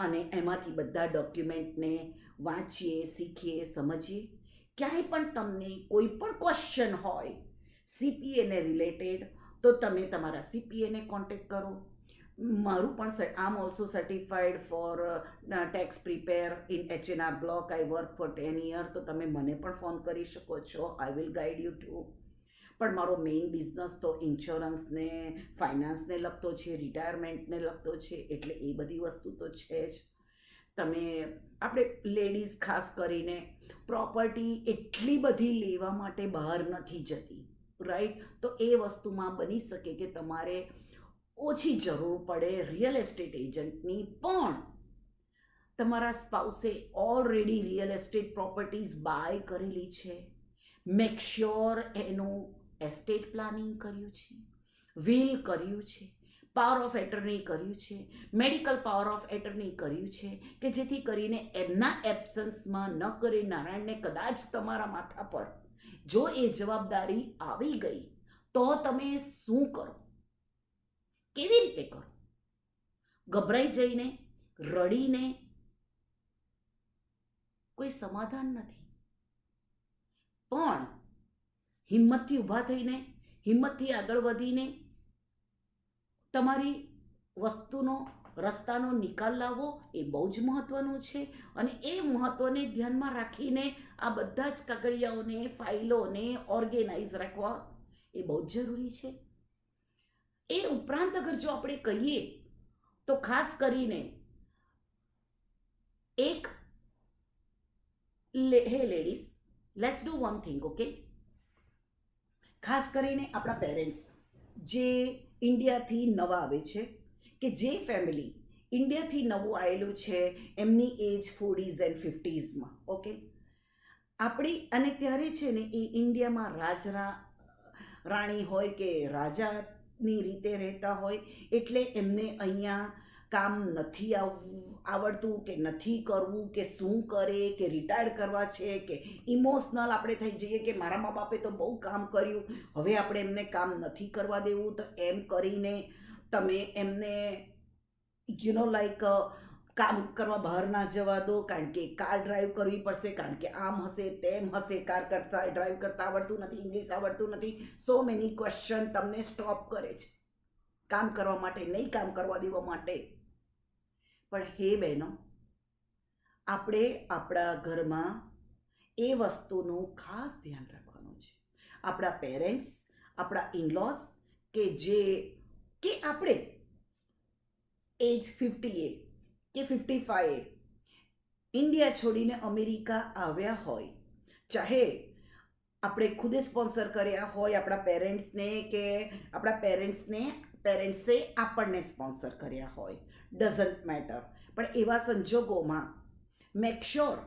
અને એમાંથી બધા ડોક્યુમેન્ટને વાંચીએ, શીખીએ, સમજીએ. ક્યાંય પણ તમને કોઈ પણ ક્વેશ્ચન હોય સીપીએને રિલેટેડ તો તમે તમારા સીપીએને કોન્ટેક્ટ કરો. મારું પણ આમ also certified for tax preparer in HNR block. I work for 10 year. તો તમે મને પણ ફોન કરી શકો છો. I will guide you too. પણ મારો મેઇન બિઝનેસ તો ઇન્સ્યોરન્સને, ફાઇનાન્સને લગતો છે, રિટાયરમેન્ટને લગતો છે, એટલે એ બધી વસ્તુ તો છે જ. આપણે લેડીઝ ખાસ કરીને પ્રોપર્ટી એટલી બધી લેવા માટે બહાર નથી જતી, રાઈટ? તો એ વસ્તુમાં બની શકે કે તમારે ઓછી જરૂર પડે રિયલ એસ્ટેટ એજન્ટની, પણ તમારા સ્પાઉસે already real estate properties buy કરેલી છે. મેક શ્યોર એનું એસ્ટેટ પ્લાનિંગ કર્યું છે, વિલ કર્યું છે, પાવર ઓફ એટર્ની કર્યું છે, મેડિકલ પાવર ઓફ એટર્ની કર્યું છે, કે જેથી કરીને એમના એબ્સન્સમાં ન કરી નારાયણને કદાચ તમારા માથા પર જો એ જવાબદારી આવી ગઈ તો તમે શું કરો, કેવી રીતે કરો? ગભરાઈ જઈને, રડીને કોઈ સમાધાન નથી. પણ હિંમતથી ઊભા થઈને, હિંમતથી આગળ વધીને તમારી વસ્તુનો, રસ્તાનો નિકાલ લાવવો એ બહુ જ મહત્વનું છે. અને એ મહત્વને ધ્યાનમાં રાખીને આ બધા જ કાગળિયાઓને, ફાઇલોને ઓર્ગેનાઇઝ રાખવા એ બહુ જ જરૂરી છે. એ ઉપરાંત અગર જો આપણે કહીએ તો ખાસ કરીને એક હે ladies, let's do one thing, okay? ખાસ કરીને આપણા પેરેન્ટ્સ જે ઇન્ડિયાથી નવા આવે છે, કે જે ફેમિલી ઇન્ડિયાથી નવું આવેલું છે, એમની એજ 40s એન્ડ 50sમાં, ઓકે? આપણી અને ત્યારે છે ને એ ઇન્ડિયામાં રાણી હોય કે રાજાની રીતે રહેતા હોય, એટલે એમને અહીંયા કામ નથી આવડતું કે નથી કરવું, કે શું કરે, કે રિટાયર્ડ કરવા છે, કે ઇમોશનલ આપણે થઈ જઈએ કે મારા મા બાપે તો બહુ કામ કર્યું, હવે આપણે એમને કામ નથી કરવા દેવું. તો એમ કરીને તમે એમને લાઈક કામ કરવા બહાર ના જવા દો, કારણ કે કાર ડ્રાઈવ કરવી પડશે, કારણ કે આમ હશે, તેમ હશે, કાર કરતા ડ્રાઈવ કરતા આવડતું નથી, ઇંગ્લિશ આવડતું નથી. સો મેની ક્વેશ્ચન તમને સ્ટોપ કરે છે કામ કરવા માટે, નહીં કામ કરવા દેવા માટે. પણ હે બહેનો, આપણે આપણા ઘરમાં એ વસ્તુનું ખાસ ધ્યાન રાખવાનું છે. આપણા પેરેન્ટ્સ, આપણા ઇનલોઝ કે આપણે એજ 50 કે 55 ઇન્ડિયા છોડીને અમેરિકા આવ્યા હોય, ચાહે આપણે ખુદે સ્પોન્સર કર્યા હોય આપણા પેરેન્ટ્સને, કે આપણા પેરેન્ટ્સે આપણને સ્પોન્સર કર્યા હોય, ડઝન્ટ મેટર. પણ એવા સંજોગોમાં મેક શ્યોર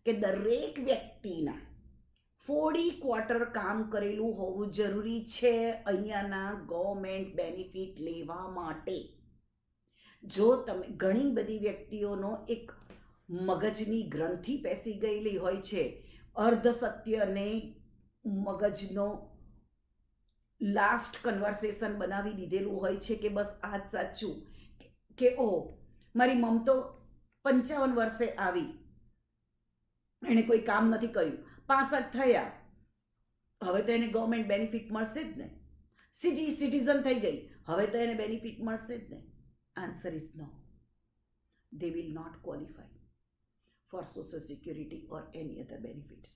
કે દરેક વ્યક્તિના 40 ક્વાર્ટર કામ કરેલું હોવું જરૂરી છે અહીંયાના ગવર્મેન્ટ બેનિફિટ લેવા માટે. જો તમે, ઘણી બધી વ્યક્તિઓનો એક મગજની ગ્રંથિ પેસી ગયેલી હોય છે, અર્ધ સત્યને મગજનો લાસ્ટ કન્વર્સેશન બનાવી દીધેલું હોય છે કે બસ આ જ સાચું, કે ઓ મારી મમ તો 55 વર્ષે આવી, એણે કોઈ કામ નથી કર્યું, 65 થયા, હવે તો એને ગવર્મેન્ટ બેનિફિટ મળશે જ ને. સિટીઝન થઈ ગઈ, હવે તો એને બેનિફિટ મળશે જ ને. Answer is no. they will not qualify for social security or any other benefits.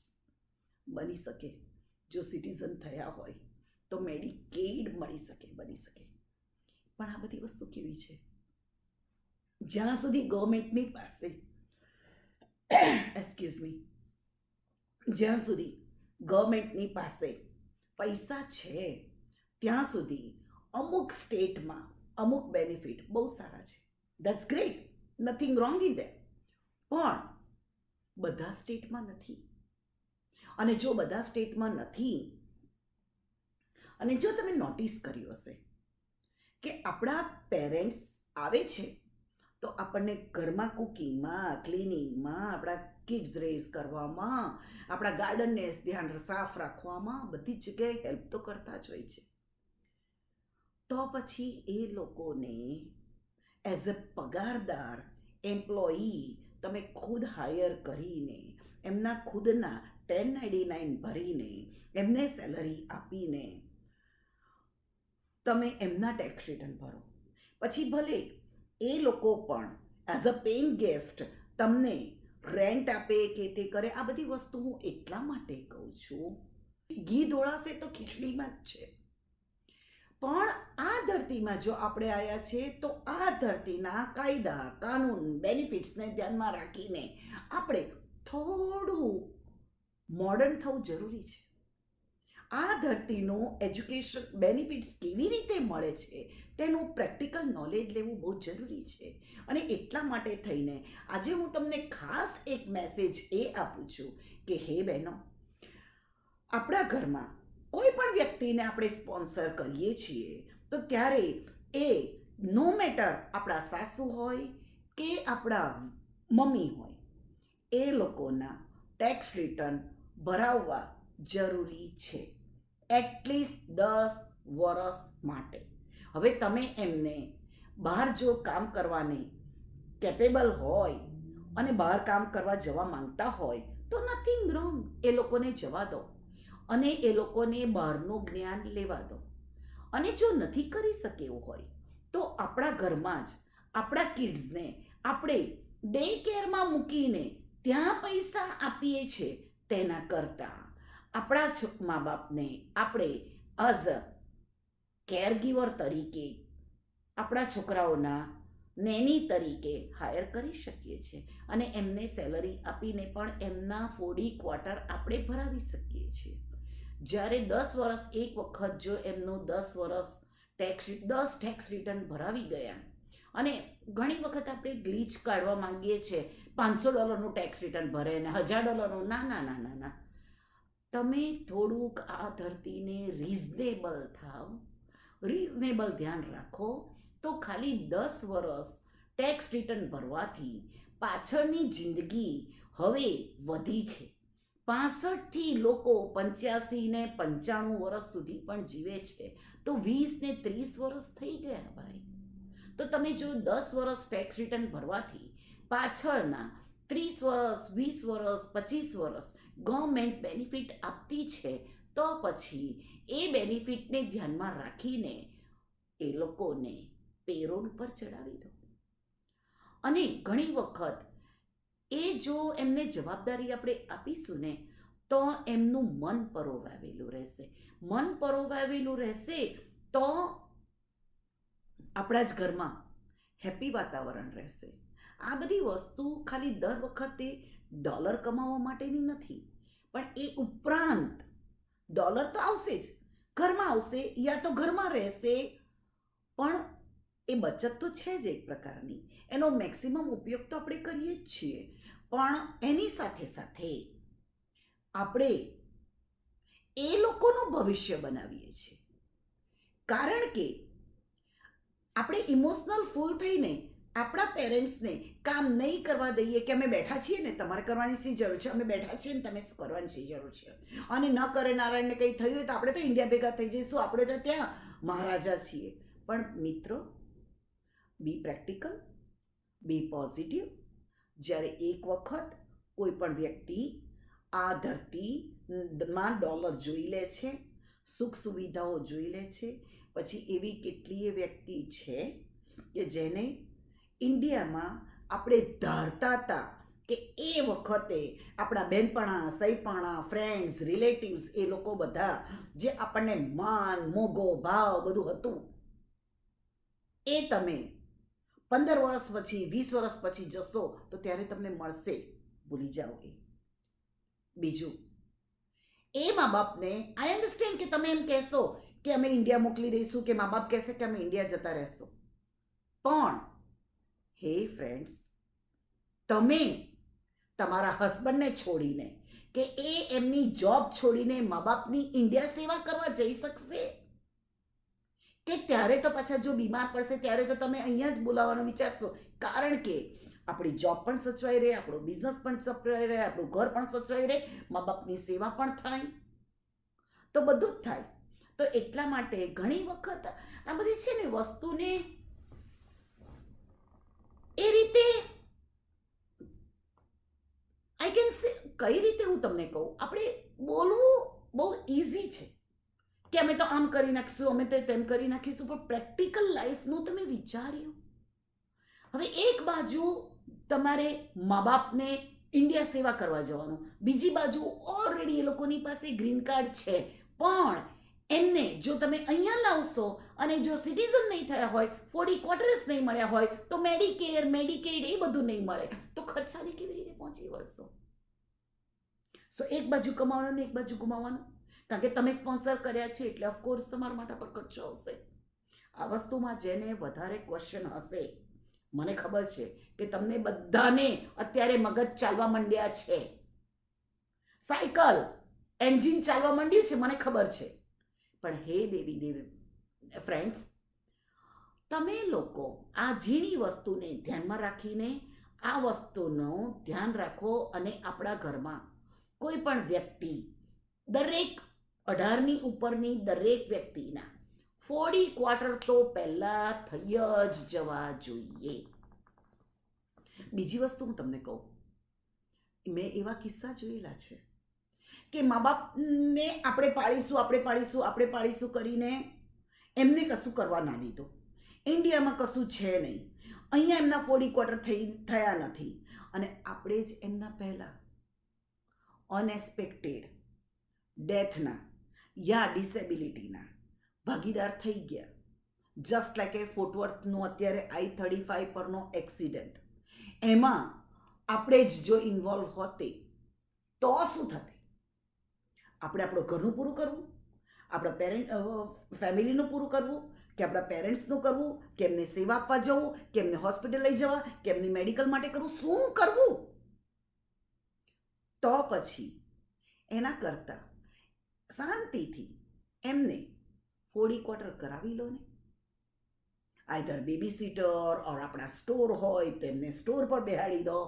બની શકે જો સિટીઝન થયા હોય તો મેડિકેડ મળી શકે, બની શકે. પણ આ બધી વસ્તુ કેવી છે, જ્યાં સુધી ગવર્મેન્ટની પાસે એક્સક્યુઝ મી, જ્યાં સુધી ગવર્મેન્ટની પાસે પૈસા છે ત્યાં સુધી અમુક સ્ટેટમાં અમુક બેનિફિટ બહુ સારા છે. That's great, nothing wrong in that. પણ બધા સ્ટેટમાં નથી. અને જો બધા સ્ટેટમાં નથી, અને જો તમે નોટિસ કર્યું હશે કે આપણા પેરેન્ટ્સ, આવે છે તો આપણને ઘરમાં કુકિંગમાં, ક્લિનિંગમાં, આપણા કિડ્સ રેઝ કરવામાં, આપણા ગાર્ડનને ધ્યાન સાફ રાખવામાં બધી જગ્યાએ હેલ્પ તો કરતા જ હોય છે. તો પછી એ લોકોને એઝ અ પગારદાર એમ્પ્લોયી તમે ખુદ હાયર કરીને એમના ખુદના 1099 ભરીને એમને સેલરી આપીને તમે એમના ટેક્સ રિટર્ન ભરો. પછી ભલે એ લોકો પણ એઝ અ પેઇંગ ગેસ્ટ તમને રેન્ટ આપે કે તે કરે. આ બધી વસ્તુ હું એટલા માટે કહું છું, ઘી ઢોળાશે તો ખીચડીમાં જ છે. પણ આ ધરતીમાં જો આપણે આવ્યા છીએ તો આ ધરતીના કાયદા, કાનૂન, બેનિફિટ્સને ધ્યાનમાં રાખીને આપણે થોડું મોડર્ન થવું જરૂરી છે. આ ધરતીનું એજ્યુકેશન બેનિફિટ્સ કેવી રીતે મળે છે તેનું પ્રેક્ટિકલ નોલેજ લેવું બહુ જરૂરી છે. અને એટલા માટે થઈને આજે હું તમને ખાસ એક મેસેજ એ આપું છું કે હે બહેનો, આપણા ઘરમાં કોઈ પણ વ્યક્તિને આપણે સ્પોન્સર કરીએ છીએ તો ત્યારે એ નો મેટર આપણા સાસુ હોય કે આપણા મમ્મી હોય, એ લોકોના ટેક્સ રિટર્ન ભરાવવા જરૂરી છે, એટલીસ્ટ 10 વર્ષ માટે. હવે તમે એમને બહાર જો કામ કરવાની કેપેબલ હોય અને બહાર કામ કરવા જવા માંગતા હોય તો નથિંગ રોંગ, એ લોકોને જવા દો અને એ લોકોને બહારનું જ્ઞાન લેવા દો. અને જો નથી કરી શકે એવું હોય તો આપણા ઘરમાં જ આપણા કિડ્સને આપણે ડે કેરમાં મૂકીને ત્યાં પૈસા આપીએ છીએ તેના કરતાં આપણા મા બાપને આપણે એઝ અ કેરગીવર તરીકે આપણા છોકરાઓના નેની તરીકે હાયર કરી શકીએ છીએ અને એમને સેલરી આપીને પણ એમના 40 ક્વાર્ટર આપણે ભરાવી શકીએ છીએ. જ્યારે 10 વર્ષ એક વખત જો એમનું 10 વર્ષ 10 ટેક્સ રિટર્ન ભરાવી ગયા અને ઘણી વખત આપણે ગ્લીચ કાઢવા માંગીએ છીએ $500નું ટેક્સ રિટર્ન ભરે ને $1000નું. ના ના ના ના ના, તમે થોડુંક આ ધરતીને રિઝનેબલ થાવ, રિઝનેબલ ધ્યાન રાખો તો ખાલી 10 વર્ષ ટેક્સ રિટર્ન ભરવાથી પાછળની જિંદગી હવે વધી છે. 65થી લોકો 85 ને 95 વર્ષ સુધી પણ જીવે છે તો 20 ને 30 વર્ષ થઈ ગયા ભાઈ. તો તમે જો 10 વર્ષ ટેક્સ રિટર્ન ભરવાથી પાછળના 30 વર્ષ, 20 વર્ષ, 25 વર્ષ ગવર્મેન્ટ બેનિફિટ આપતી છે તો પછી એ બેનિફિટને ધ્યાનમાં રાખીને એ લોકોને પેરોલ પર ચડાવી દો. અને ઘણી વખત એ જો એમને જવાબદારી આપણે આપીશું ને તો એમનું મન પરોવાવેલું રહેશે. મન પરોવાવેલું રહેશે તો આપણા જ ઘરમાં હેપી વાતાવરણ રહેશે. આ બધી વસ્તુ ખાલી દર વખતે ડોલર કમાવા માટેની નથી, પણ એ ઉપરાંત ડોલર તો આવશે જ, ઘરમાં આવશે યા તો ઘરમાં રહેશે, પણ એ બચત તો છે જ એક પ્રકારની. એનો મેક્સિમમ ઉપયોગ તો આપણે કરીએ જ છીએ, પણ એની સાથે સાથે આપણે એ લોકોનું ભવિષ્ય બનાવીએ છીએ. કારણ કે આપણે ઇમોશનલ ફૂલ થઈને આપણા પેરેન્ટ્સને કામ નહીં કરવા દઈએ કે અમે બેઠા છીએ ને, તમારે કરવાની શી જરૂર છે, અમે બેઠા છીએ ને તમે શું કરવાની શી જરૂર છે, અને ન કરે નારાયણને કંઈ થયું હોય તો આપણે તો ઇન્ડિયા ભેગા થઈ જઈશું, આપણે તો ત્યાં મહારાજા છીએ. પણ મિત્રો, બી પ્રેક્ટિકલ, બી પોઝિટિવ. જ્યારે એક વખત કોઈ પણ વ્યક્તિ આ ધરતીમાં ડોલર જોઈ લે છે, સુખ સુવિધાઓ જોઈ લે છે, પછી એવી કેટલીય વ્યક્તિ છે કે જેને ઇન્ડિયામાં આપણે ધારતા હતા કે એ વખતે આપણા બહેનપણા, સૈપણા, ફ્રેન્ડ્સ, રિલેટિવ્સ એ લોકો બધા જે આપણને માન, મોગો, ભાવ બધું હતું, એ તમે 15 વર્ષ પછી, 20 વર્ષ પછી જશો તો ત્યારે તમને મળશે. ભૂલી જાઓ એ. બીજું, એ મા બાપને આઈ અન્ડરસ્ટેન્ડ કે તમે એમ કહેશો કે અમે ઇન્ડિયા મોકલી દઈશું, કે મા બાપ કહેશે કે અમે ઇન્ડિયા જતા રહેશો, પણ હે ફ્રેન્ડ્સ, તમે તમારા હસબન્ડને છોડીને કે એ એમની જોબ છોડીને મા બાપની ઇન્ડિયા સેવા કરવા જઈ શકશે? કે ત્યારે તો પાછા જો બીમાર પડશે ત્યારે તો તમે અહીંયા જ બોલાવવાનું વિચારશો, કારણ કે આપણી જોબ પણ સચવાઈ રહે, આપણો બિઝનેસ પણ સચવાઈ રહે, આપણું ઘર પણ સચવાઈ રહે, મા બાપની સેવા પણ થાય, તો બધું જ થાય. તો એટલા માટે ઘણી વખત આ બધી છે ને વસ્તુને એ રીતે આઈ કેન સે, કઈ રીતે હું તમને કહું, આપણે બોલવું બહુ ઇઝી છે કે અમે તો આમ કરી નાખીશું, અમે તો તેમ કરી નાખીશું, પણ પ્રેક્ટિકલ લાઈફનું તમે વિચાર્યું? હવે એક બાજુ તમારે મા બાપને ઇન્ડિયા સેવા કરવા જવાનું, બીજી બાજુ ઓલરેડી એ લોકોની પાસે ગ્રીન કાર્ડ છે, પણ એમને જો તમે અહીંયા લાવશો અને જો સિટીઝન નહીં થયા હોય, 40 ક્વાર્ટર્સ નહીં મળ્યા હોય, તો મેડિકેર, મેડિકેડ એ બધું નહીં મળે, તો ખર્ચાને કેવી રીતે પહોંચી વળશો? સો એક બાજુ કમાવાનું ને એક બાજુ ગુમાવવાનું, કારણ કે તમે સ્પોન્સર કર્યા છે એટલે ઓફકોર્સ તમારા માથા પર ખર્ચો આવશે. આ વસ્તુમાં જેને વધારે ક્વેશ્ચન હશે, મને ખબર છે કે તમને બધાને અત્યારે મગજ ચાલવા માંડ્યા છે, સાયકલ એન્જિન ચાલવા માંડ્યું છે, મને ખબર છે, પણ હે દેવી દેવી ફ્રેન્ડ્સ, તમે લોકો આ ઝીણી વસ્તુને ધ્યાનમાં રાખીને આ વસ્તુનું ધ્યાન રાખો, અને આપણા ઘરમાં કોઈ પણ વ્યક્તિ, દરેક 18ની ઉપરની દરેક વ્યક્તિના 40 ક્વાર્ટર તો પહેલા થઈ જ જવા જોઈએ. બીજી વસ્તુ હું તમને કહું, મેં એવા કિસ્સા જોયેલા છે કે મા બાપને આપણે પાડીશું, આપણે પાડીશું, આપણે પાડીશું કરીને એમને કશું કરવા ના દીધું. ઇન્ડિયામાં કશું છે નહીં, અહીંયા એમના 40 ક્વાર્ટર થયા નથી, અને આપણે જ એમના પહેલા અનએક્સપેક્ટેડ ડેથના યા ડિસેબિલિટીના ભાગીદાર થઈ ગયા. જસ્ટ લાઈક એ ફોર્ટવર્થનું અત્યારે I-35 પરનો એક્સિડન્ટ, એમાં આપણે જ જો ઇન્વોલ્વ હોતે તો શું થતે? આપણે આપણું ઘરનું પૂરું કરવું, આપણા ફેમિલીનું પૂરું કરવું, કે આપણા પેરેન્ટ્સનું કરવું, કે એમને સેવા આપવા જવું, કે એમને હોસ્પિટલ લઈ જવા, કે એમની મેડિકલ માટે કરવું, શું કરવું? તો પછી એના કરતાં શાંતિથી એમને 40 ક્વાર્ટર કરાવી લો ને. આઈધર બેબી સીટર ઓર આપણા સ્ટોર હોય તો એમને સ્ટોર પર બેહાડી દો.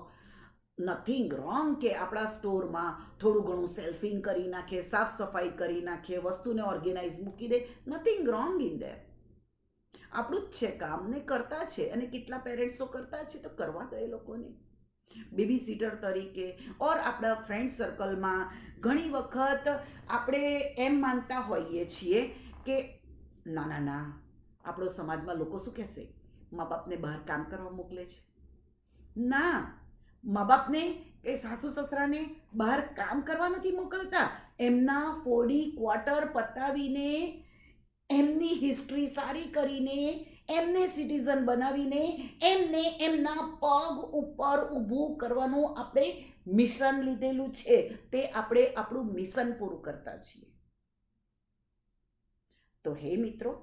નથિંગ રોંગ કે આપણા સ્ટોરમાં થોડું ઘણું સેલ્ફિંગ કરી નાખે, સાફ સફાઈ કરી નાખે, વસ્તુને ઓર્ગેનાઇઝ મૂકી દે, નથિંગ રોંગ ઇન ધેર. આપણું જ છે કામ, ને કરતા છે, અને કેટલા પેરેન્ટ્સો કરતા છે તો કરવા દો એ લોકોને બેબી સીટર તરીકે. ઓર આપણા ફ્રેન્ડ સર્કલમાં ઘણી વખત આપણે એમ માનતા હોઈએ છીએ કે ના ના ના, આપણો સમાજમાં લોકો શું કહેશે, મા બાપને બહાર કામ કરવા મોકલે છે. ના, મા બાપને કે સાસુ સસરાને બહાર કામ કરવા નથી મોકલતા, એમના 40 ક્વાર્ટર પતાવીને, એમની હિસ્ટ્રી સારી કરીને, એમને સિટીઝન બનાવીને, એમને એમના પગ ઉપર ઊભું કરવાનું આપણે મિશન લીધેલું છે, તે આપણે આપણું મિશન પૂરું કરતા છીએ. તો હે મિત્રો,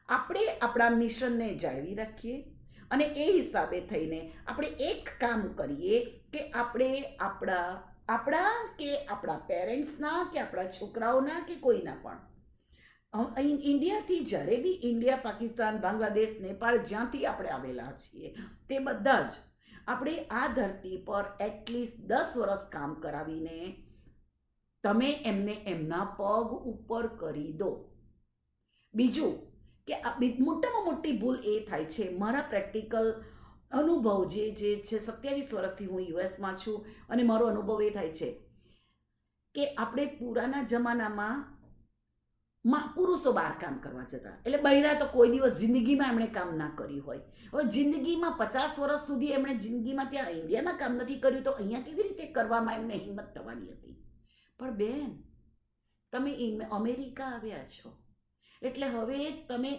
આપણે આપણા મિશનને જાળવી રાખીએ, અને એ હિસાબે થઈને આપણે એક કામ કરીએ કે આપણે આપણા કે આપણા પેરેન્ટ્સના કે આપણા છોકરાઓના કે કોઈના પણ ઇન્ડિયાથી જ્યારે બી ઇન્ડિયા, પાકિસ્તાન, બાંગ્લાદેશ, નેપાળ જ્યાંથી આપણે આવેલા છીએ તે બધા જ આપણે આ ધરતી પર એટલીસ્ટ 10 વર્ષ કામ કરાવીને તમે એમને એમના પગ ઉપર કરી દો. બીજું કે મોટામાં મોટી ભૂલ એ થાય છે, મારા પ્રેક્ટિકલ અનુભવ જે છે 27 વર્ષથી હું યુએસમાં છું, અને મારો અનુભવ એ થાય છે કે આપણે પુરાના જમાનામાં પુરુષો બહાર કામ કરવા જતા, એટલે બૈરા તો કોઈ દિવસ જિંદગીમાં એમણે કામ ના કર્યું હોય. હવે જિંદગીમાં 50 વર્ષ સુધી એમણે જિંદગીમાં ત્યાં ઇન્ડિયામાં કામ નથી કર્યું, તો અહીંયા કેવી રીતે કરવામાં એમને હિંમત થવાની હતી? પણ બેન, તમે અમેરિકા આવ્યા છો, એટલે હવે તમે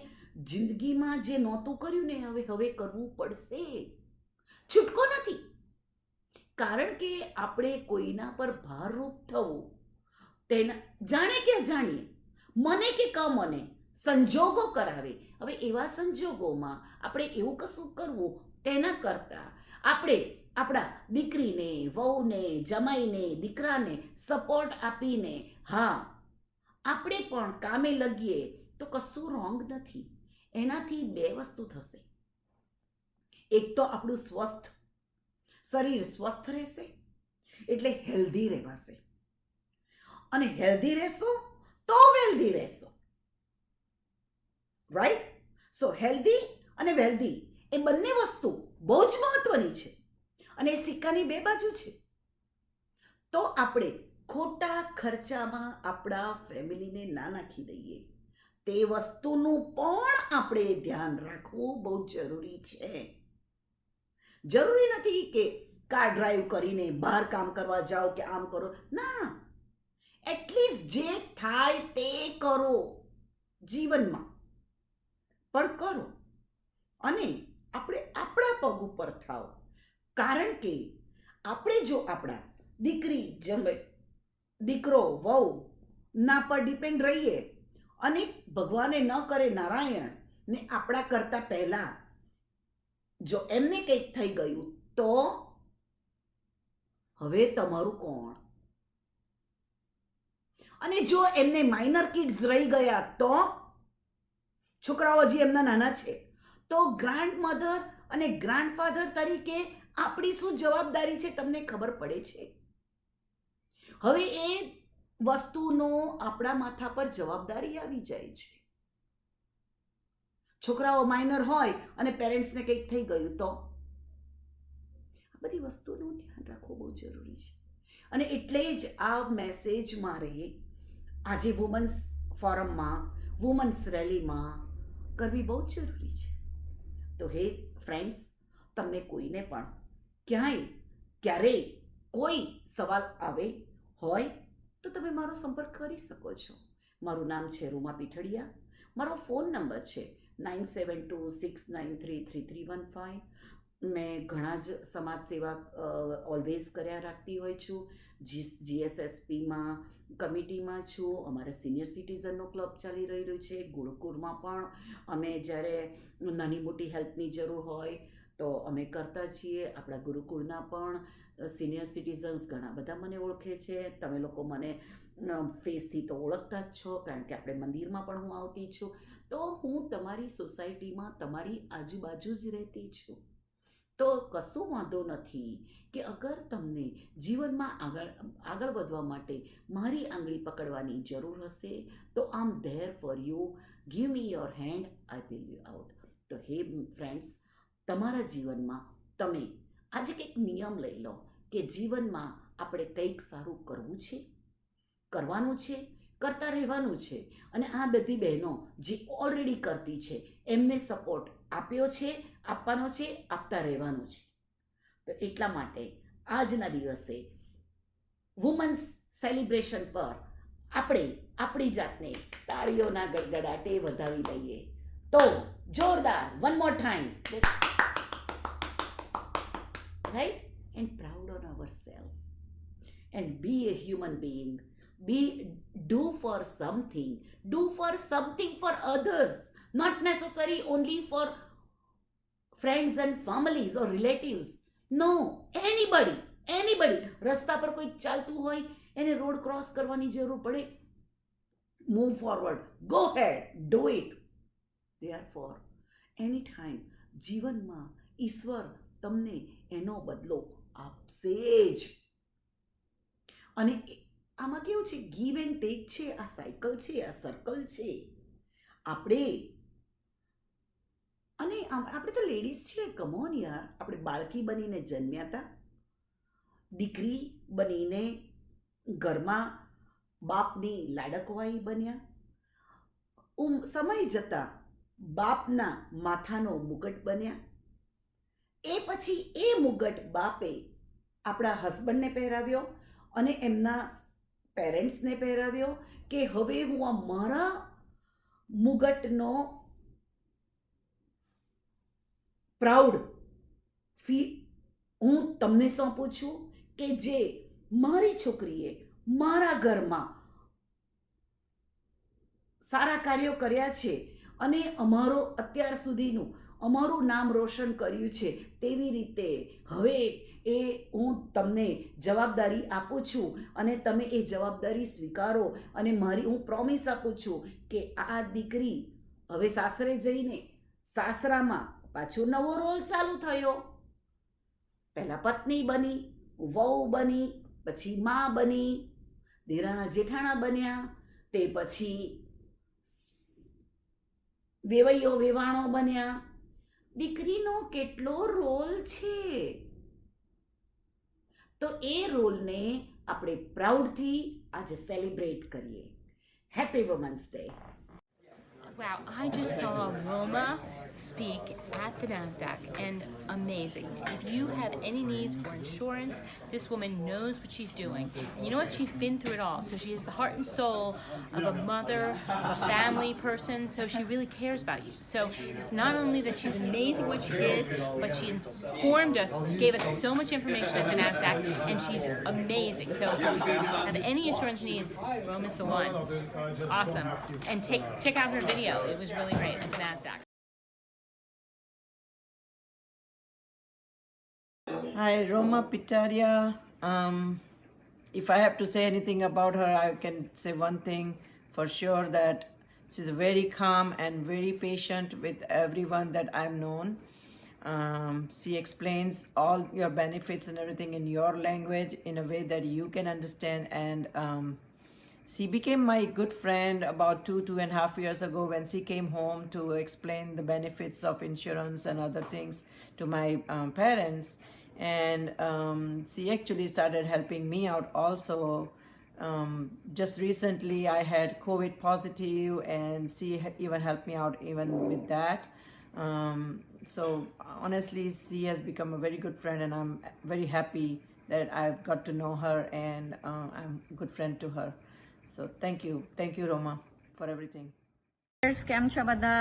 જિંદગીમાં જે નહોતું કર્યું ને હવે કરવું પડશે, છૂટકો નથી. કારણ કે આપણે કોઈના પર ભારરૂપ થવું, તેના જાણે કે જાણીએ, મને કે મને સંજોગો કરાવે. હવે એવા સંજોગોમાં આપણે એવું કશું કરવું, તેના કરતાં આપણે આપણા દીકરીને, વહુને, જમાઈને, દીકરાને સપોર્ટ આપીને, હા, આપણે પણ કામે લગીએ તો કશું રોંગ નથી. એનાથી બે વસ્તુ થશે. એક તો આપણું શરીર સ્વસ્થ રહેશે, એટલે હેલ્ધી રહેવાશે, અને હેલ્ધી રહેશો તો વેલ્ધી રહેશો, રાઈટ? સો હેલ્ધી અને વેલ્ધી એ બંને વસ્તુ બહુ જ મહત્વની છે, અને એ સિક્કાની બે બાજુ છે. તો આપણે ખોટા ખર્ચામાં આપણા ફેમિલીને ના નાખી દઈએ, તે વસ્તુનું પણ આપણે ધ્યાન રાખવું બહુ જરૂરી છે. જરૂરી નથી કે કાર ડ્રાઈવ કરીને બહાર કામ કરવા જાઓ કે આમ કરો, ના, એટલીસ્ટ જે થાય તે કરો, જીવનમાં પણ કરો, અને આપણે આપણા પગ ઉપર થાઓ. કારણ કે આપણે જો આપણા દીકરો વહુ ના પર ડિપેન્ડ રહીએ, અને ભગવાને ન કરે નારાયણ ને આપણા કરતા પહેલા જો એમને કંઈક થઈ ગયું તો હવે તમારું કોણ? અને જો એમને માઇનર કિડ્સ રહી ગયા તો, છોકરાઓ હજી એમના નાના છે, તો ગ્રાન્ડમધર અને ગ્રાન્ડફાધર તરીકે આપણી શું જવાબદારી છે તમને ખબર પડે છે? હવે એ વસ્તુનો આપણા માથા પર જવાબદારી આવી જાય છે. છોકરાઓ માઇનર હોય અને પેરેન્ટ્સને કંઈક થઈ ગયું તો, આ બધી વસ્તુનું ધ્યાન રાખવું બહુ જરૂરી છે. અને એટલે જ આ મેસેજ મારે આજે વુમન્સ ફોરમમાં, વુમન્સ રેલીમાં કરવી બહુ જ જરૂરી છે. તો હે ફ્રેન્ડ્સ, તમને કોઈને પણ ક્યારેય કોઈ સવાલ આવે હોય તો તમે મારો સંપર્ક કરી શકો છો. મારું નામ છે રૂમા પીઠડિયા. મારો ફોન નંબર છે 9726933315. મેં ઘણા જ સમાજ સેવા ઓલવેઝ કર્યા રાખતી હોય છું. GSSPમાં કમિટીમાં છું. અમારે સિનિયર સિટીઝનનો ક્લબ ચાલી રહ્યું છે. ગુરુકુળમાં પણ અમે જ્યારે નાની મોટી હેલ્પની જરૂર હોય તો અમે કરતા છીએ. આપણા ગુરુકુળના પણ સિનિયર સિટીઝન્સ ઘણા બધા મને ઓળખે છે. તમે લોકો મને ફેસથી તો ઓળખતા જ છો, કારણ કે આપણે મંદિરમાં પણ હું આવતી છું. તો હું તમારી સોસાયટીમાં, તમારી આજુબાજુ જ રહેતી છું. તો કશું વાંધો નથી કે અગર તમને જીવનમાં આગળ વધવા માટે મારી આંગળી પકડવાની જરૂર હશે તો આમ there for you. Give me your hand, I will you out. તો હે ફ્રેન્ડ્સ, તમારા જીવનમાં તમે આજે કંઈક નિયમ લઈ લો કે જીવનમાં આપણે કંઈક સારું કરવું છે, કરવાનું છે, કરતા રહેવાનું છે. અને આ બધી બહેનો જે ઓલરેડી કરતી છે એમને સપોર્ટ આપ્યો છે, આપવાનો છે, આપતા રહેવાનું છે. તો એટલા માટે આજના દિવસે વુમન્સ સેલિબ્રેશન પર આપણે આપણી જાતને તાળીઓના ગડગડાટે વધાવી લઈએ. તો જોરદાર, one more time, right? And proud on ourself and be a human being. Do for something for others, not necessary only for friends and families or relatives. No, anybody. રસ્તા પર કોઈ ચાલતું હોય, એને રોડ ક્રોસ કરવાની જરૂર પડે, move forward, go ahead, do it. Therefore any time જીવનમાં ઈશ્વર તમને એનો બદલો આપશે જ. અને આમાં કેવું છે, ગીવ એન્ડ ટેક છે, આ સાયકલ છે, આ સર્કલ છે. આપણે તો લેડીઝ છીએ, કમોન યાર. આપણે બાળકી બનીને જન્મ્યા હતા, દીકરી બનીને ઘરમાં બાપની લાડકવાઈ બન્યા, સમય જતા બાપના માથાનો મુગટ બન્યા. એ પછી એ મુગટ બાપે આપણા હસબન્ડને પહેરાવ્યો અને એમના પેરેન્ટ્સને પહેરાવ્યો કે હવે હું આ મારા મુગટનો પ્રાઉડ હું તમને સોંપું છું કે જે મારી છોકરીએ મારા ઘરમાં સારા કાર્યો કર્યા છે અને અત્યાર સુધીનું અમારું નામ રોશન કર્યું છે. તેવી રીતે હવે હું તમને જવાબદારી આપું છું અને તમે એ જવાબદારી સ્વીકારો. અને હું પ્રોમિસ આપું છું કે આ દીકરી હવે સાસરે જઈને સાસરામાં પાછો નવો રોલ ચાલુ થયો. પહેલાં પત્ની બની, વહુ બની, પછી મા બની, દેરાણા જેઠાણા બન્યા, તે પછી વેવૈયો વેવાણો બન્યા. દીકરીનો કેટલો રોલ છે, તો એ રોલને આપણે પ્રાઉડથી આજે સેલિબ્રેટ કરીએ. Happy women's day. Wow, I just saw Roma speak at the NASDAQ and amazing. If you have any needs for insurance, this woman knows what she's doing. And you know what? She's been through it all. So she has the heart and soul of a mother, of a family person. So she really cares about you. So it's not only that she's amazing what she did, but she informed us, gave us so much information at the NASDAQ, and she's amazing. So if you have any insurance needs, Roma's the one. Awesome. And check out her video. It was really great at the NASDAQ. Hi, Roma Pitadia. If I have to say anything about her, I can say one thing for sure, that she's very calm and very patient with everyone that I've known. She explains all your benefits and everything in your language in a way that you can understand, and she became my good friend about 2.5 years ago when she came home to explain the benefits of insurance and other things to my parents. And she actually started helping me out also. Just recently I had COVID positive, and she even helped me out even with that. So honestly, she has become a very good friend, and I'm very happy that I've got to know her, and I'm a good friend to her. So thank you Roma for everything. કેમ છો બધા?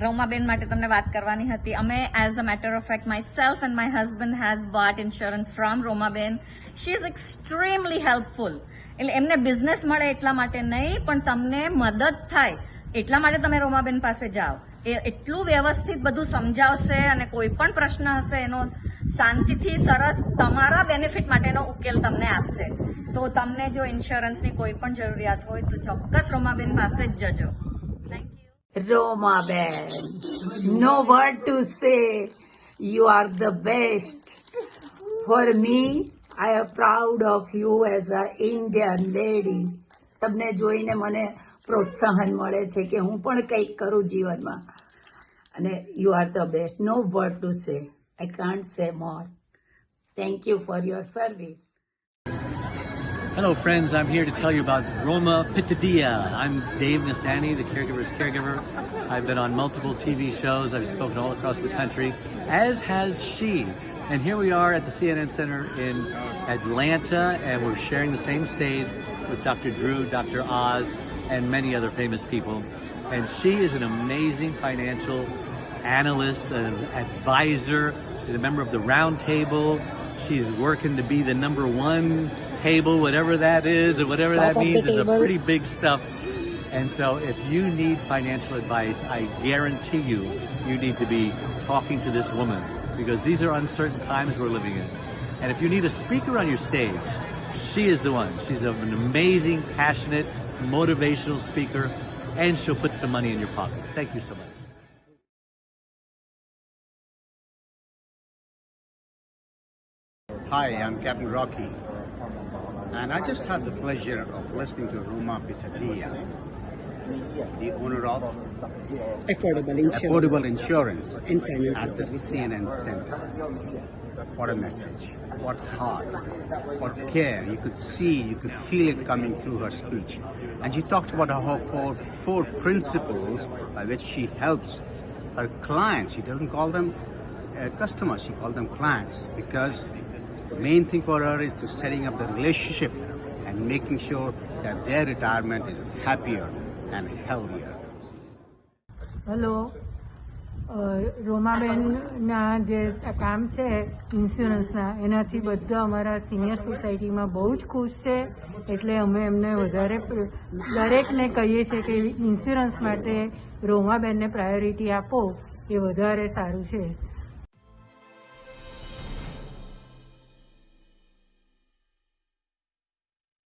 રોમાબેન માટે તમને વાત કરવાની હતી. અમે as a matter of fact myself and my husband has bought insurance from Romaben. She is extremely helpful. એટલે એમને બિઝનેસ મળે એટલા માટે નહીં, પણ તમને મદદ થાય એટલા માટે તમે રોમાબેન પાસે જાઓ. એ એટલું વ્યવસ્થિત બધું સમજાવશે, અને કોઈ પણ પ્રશ્ન હશે એનો શાંતિથી સરસ તમારા બેનિફિટ માટેનો ઉકેલ તમને આપશે. તો તમને જો ઇન્સ્યોરન્સની કોઈ પણ જરૂરિયાત હોય તો ચોક્કસ રોમાબેન પાસે જ જજો. Thank you. Roma Ben, no word to say. You are the best. For me, I am proud of you as a Indian lady. તમને જોઈને મને પ્રોત્સાહન મળે છે કે હું પણ કંઈક કરું જીવનમાં, અને you are the best. No word to say. I can't say more. Thank you for your service. Hello friends, I'm here to tell you about Roma Pitadia. I'm Dave Nassani, the caregiver's caregiver. I've been on multiple TV shows. I've spoken all across the country, as has she. And here we are at the CNN Center in Atlanta, and we're sharing the same stage with Dr. Drew, Dr. Oz, and many other famous people. And she is an amazing financial analyst, an advisor. She's a member of the Round Table. She's working to be the #1 table, whatever that is, or whatever that means. It's a pretty big stuff. And so if you need financial advice, I guarantee you need to be talking to this woman, because these are uncertain times we're living in. And if you need a speaker on your stage, she is the one. She's an amazing, passionate, motivational speaker, and she'll put some money in your pocket. Thank you so much. Hi, I'm Captain Rocky, and I just had the pleasure of listening to Roma Pitadia, the owner of Affordable Insurance and Financial at the CNN Center. What a message, what heart, what care. You could see, you could feel it coming through her speech. And she talked about her four principles by which she helps her clients. She doesn't call them customers, she calls them clients, because the main thing for her is to setting up the relationship and making sure that their retirement is happier and healthier. Hello, રોમાબેનના જે કામ છે ઇન્સ્યોરન્સના, એનાથી બધા અમારા senior સોસાયટીમાં બહુ જ ખુશ છે. એટલે અમે એમને વધારે દરેકને કહીએ છીએ કે ઇન્સ્યોરન્સ માટે રોમાબેનને પ્રાયોરિટી આપો, એ વધારે સારું છે.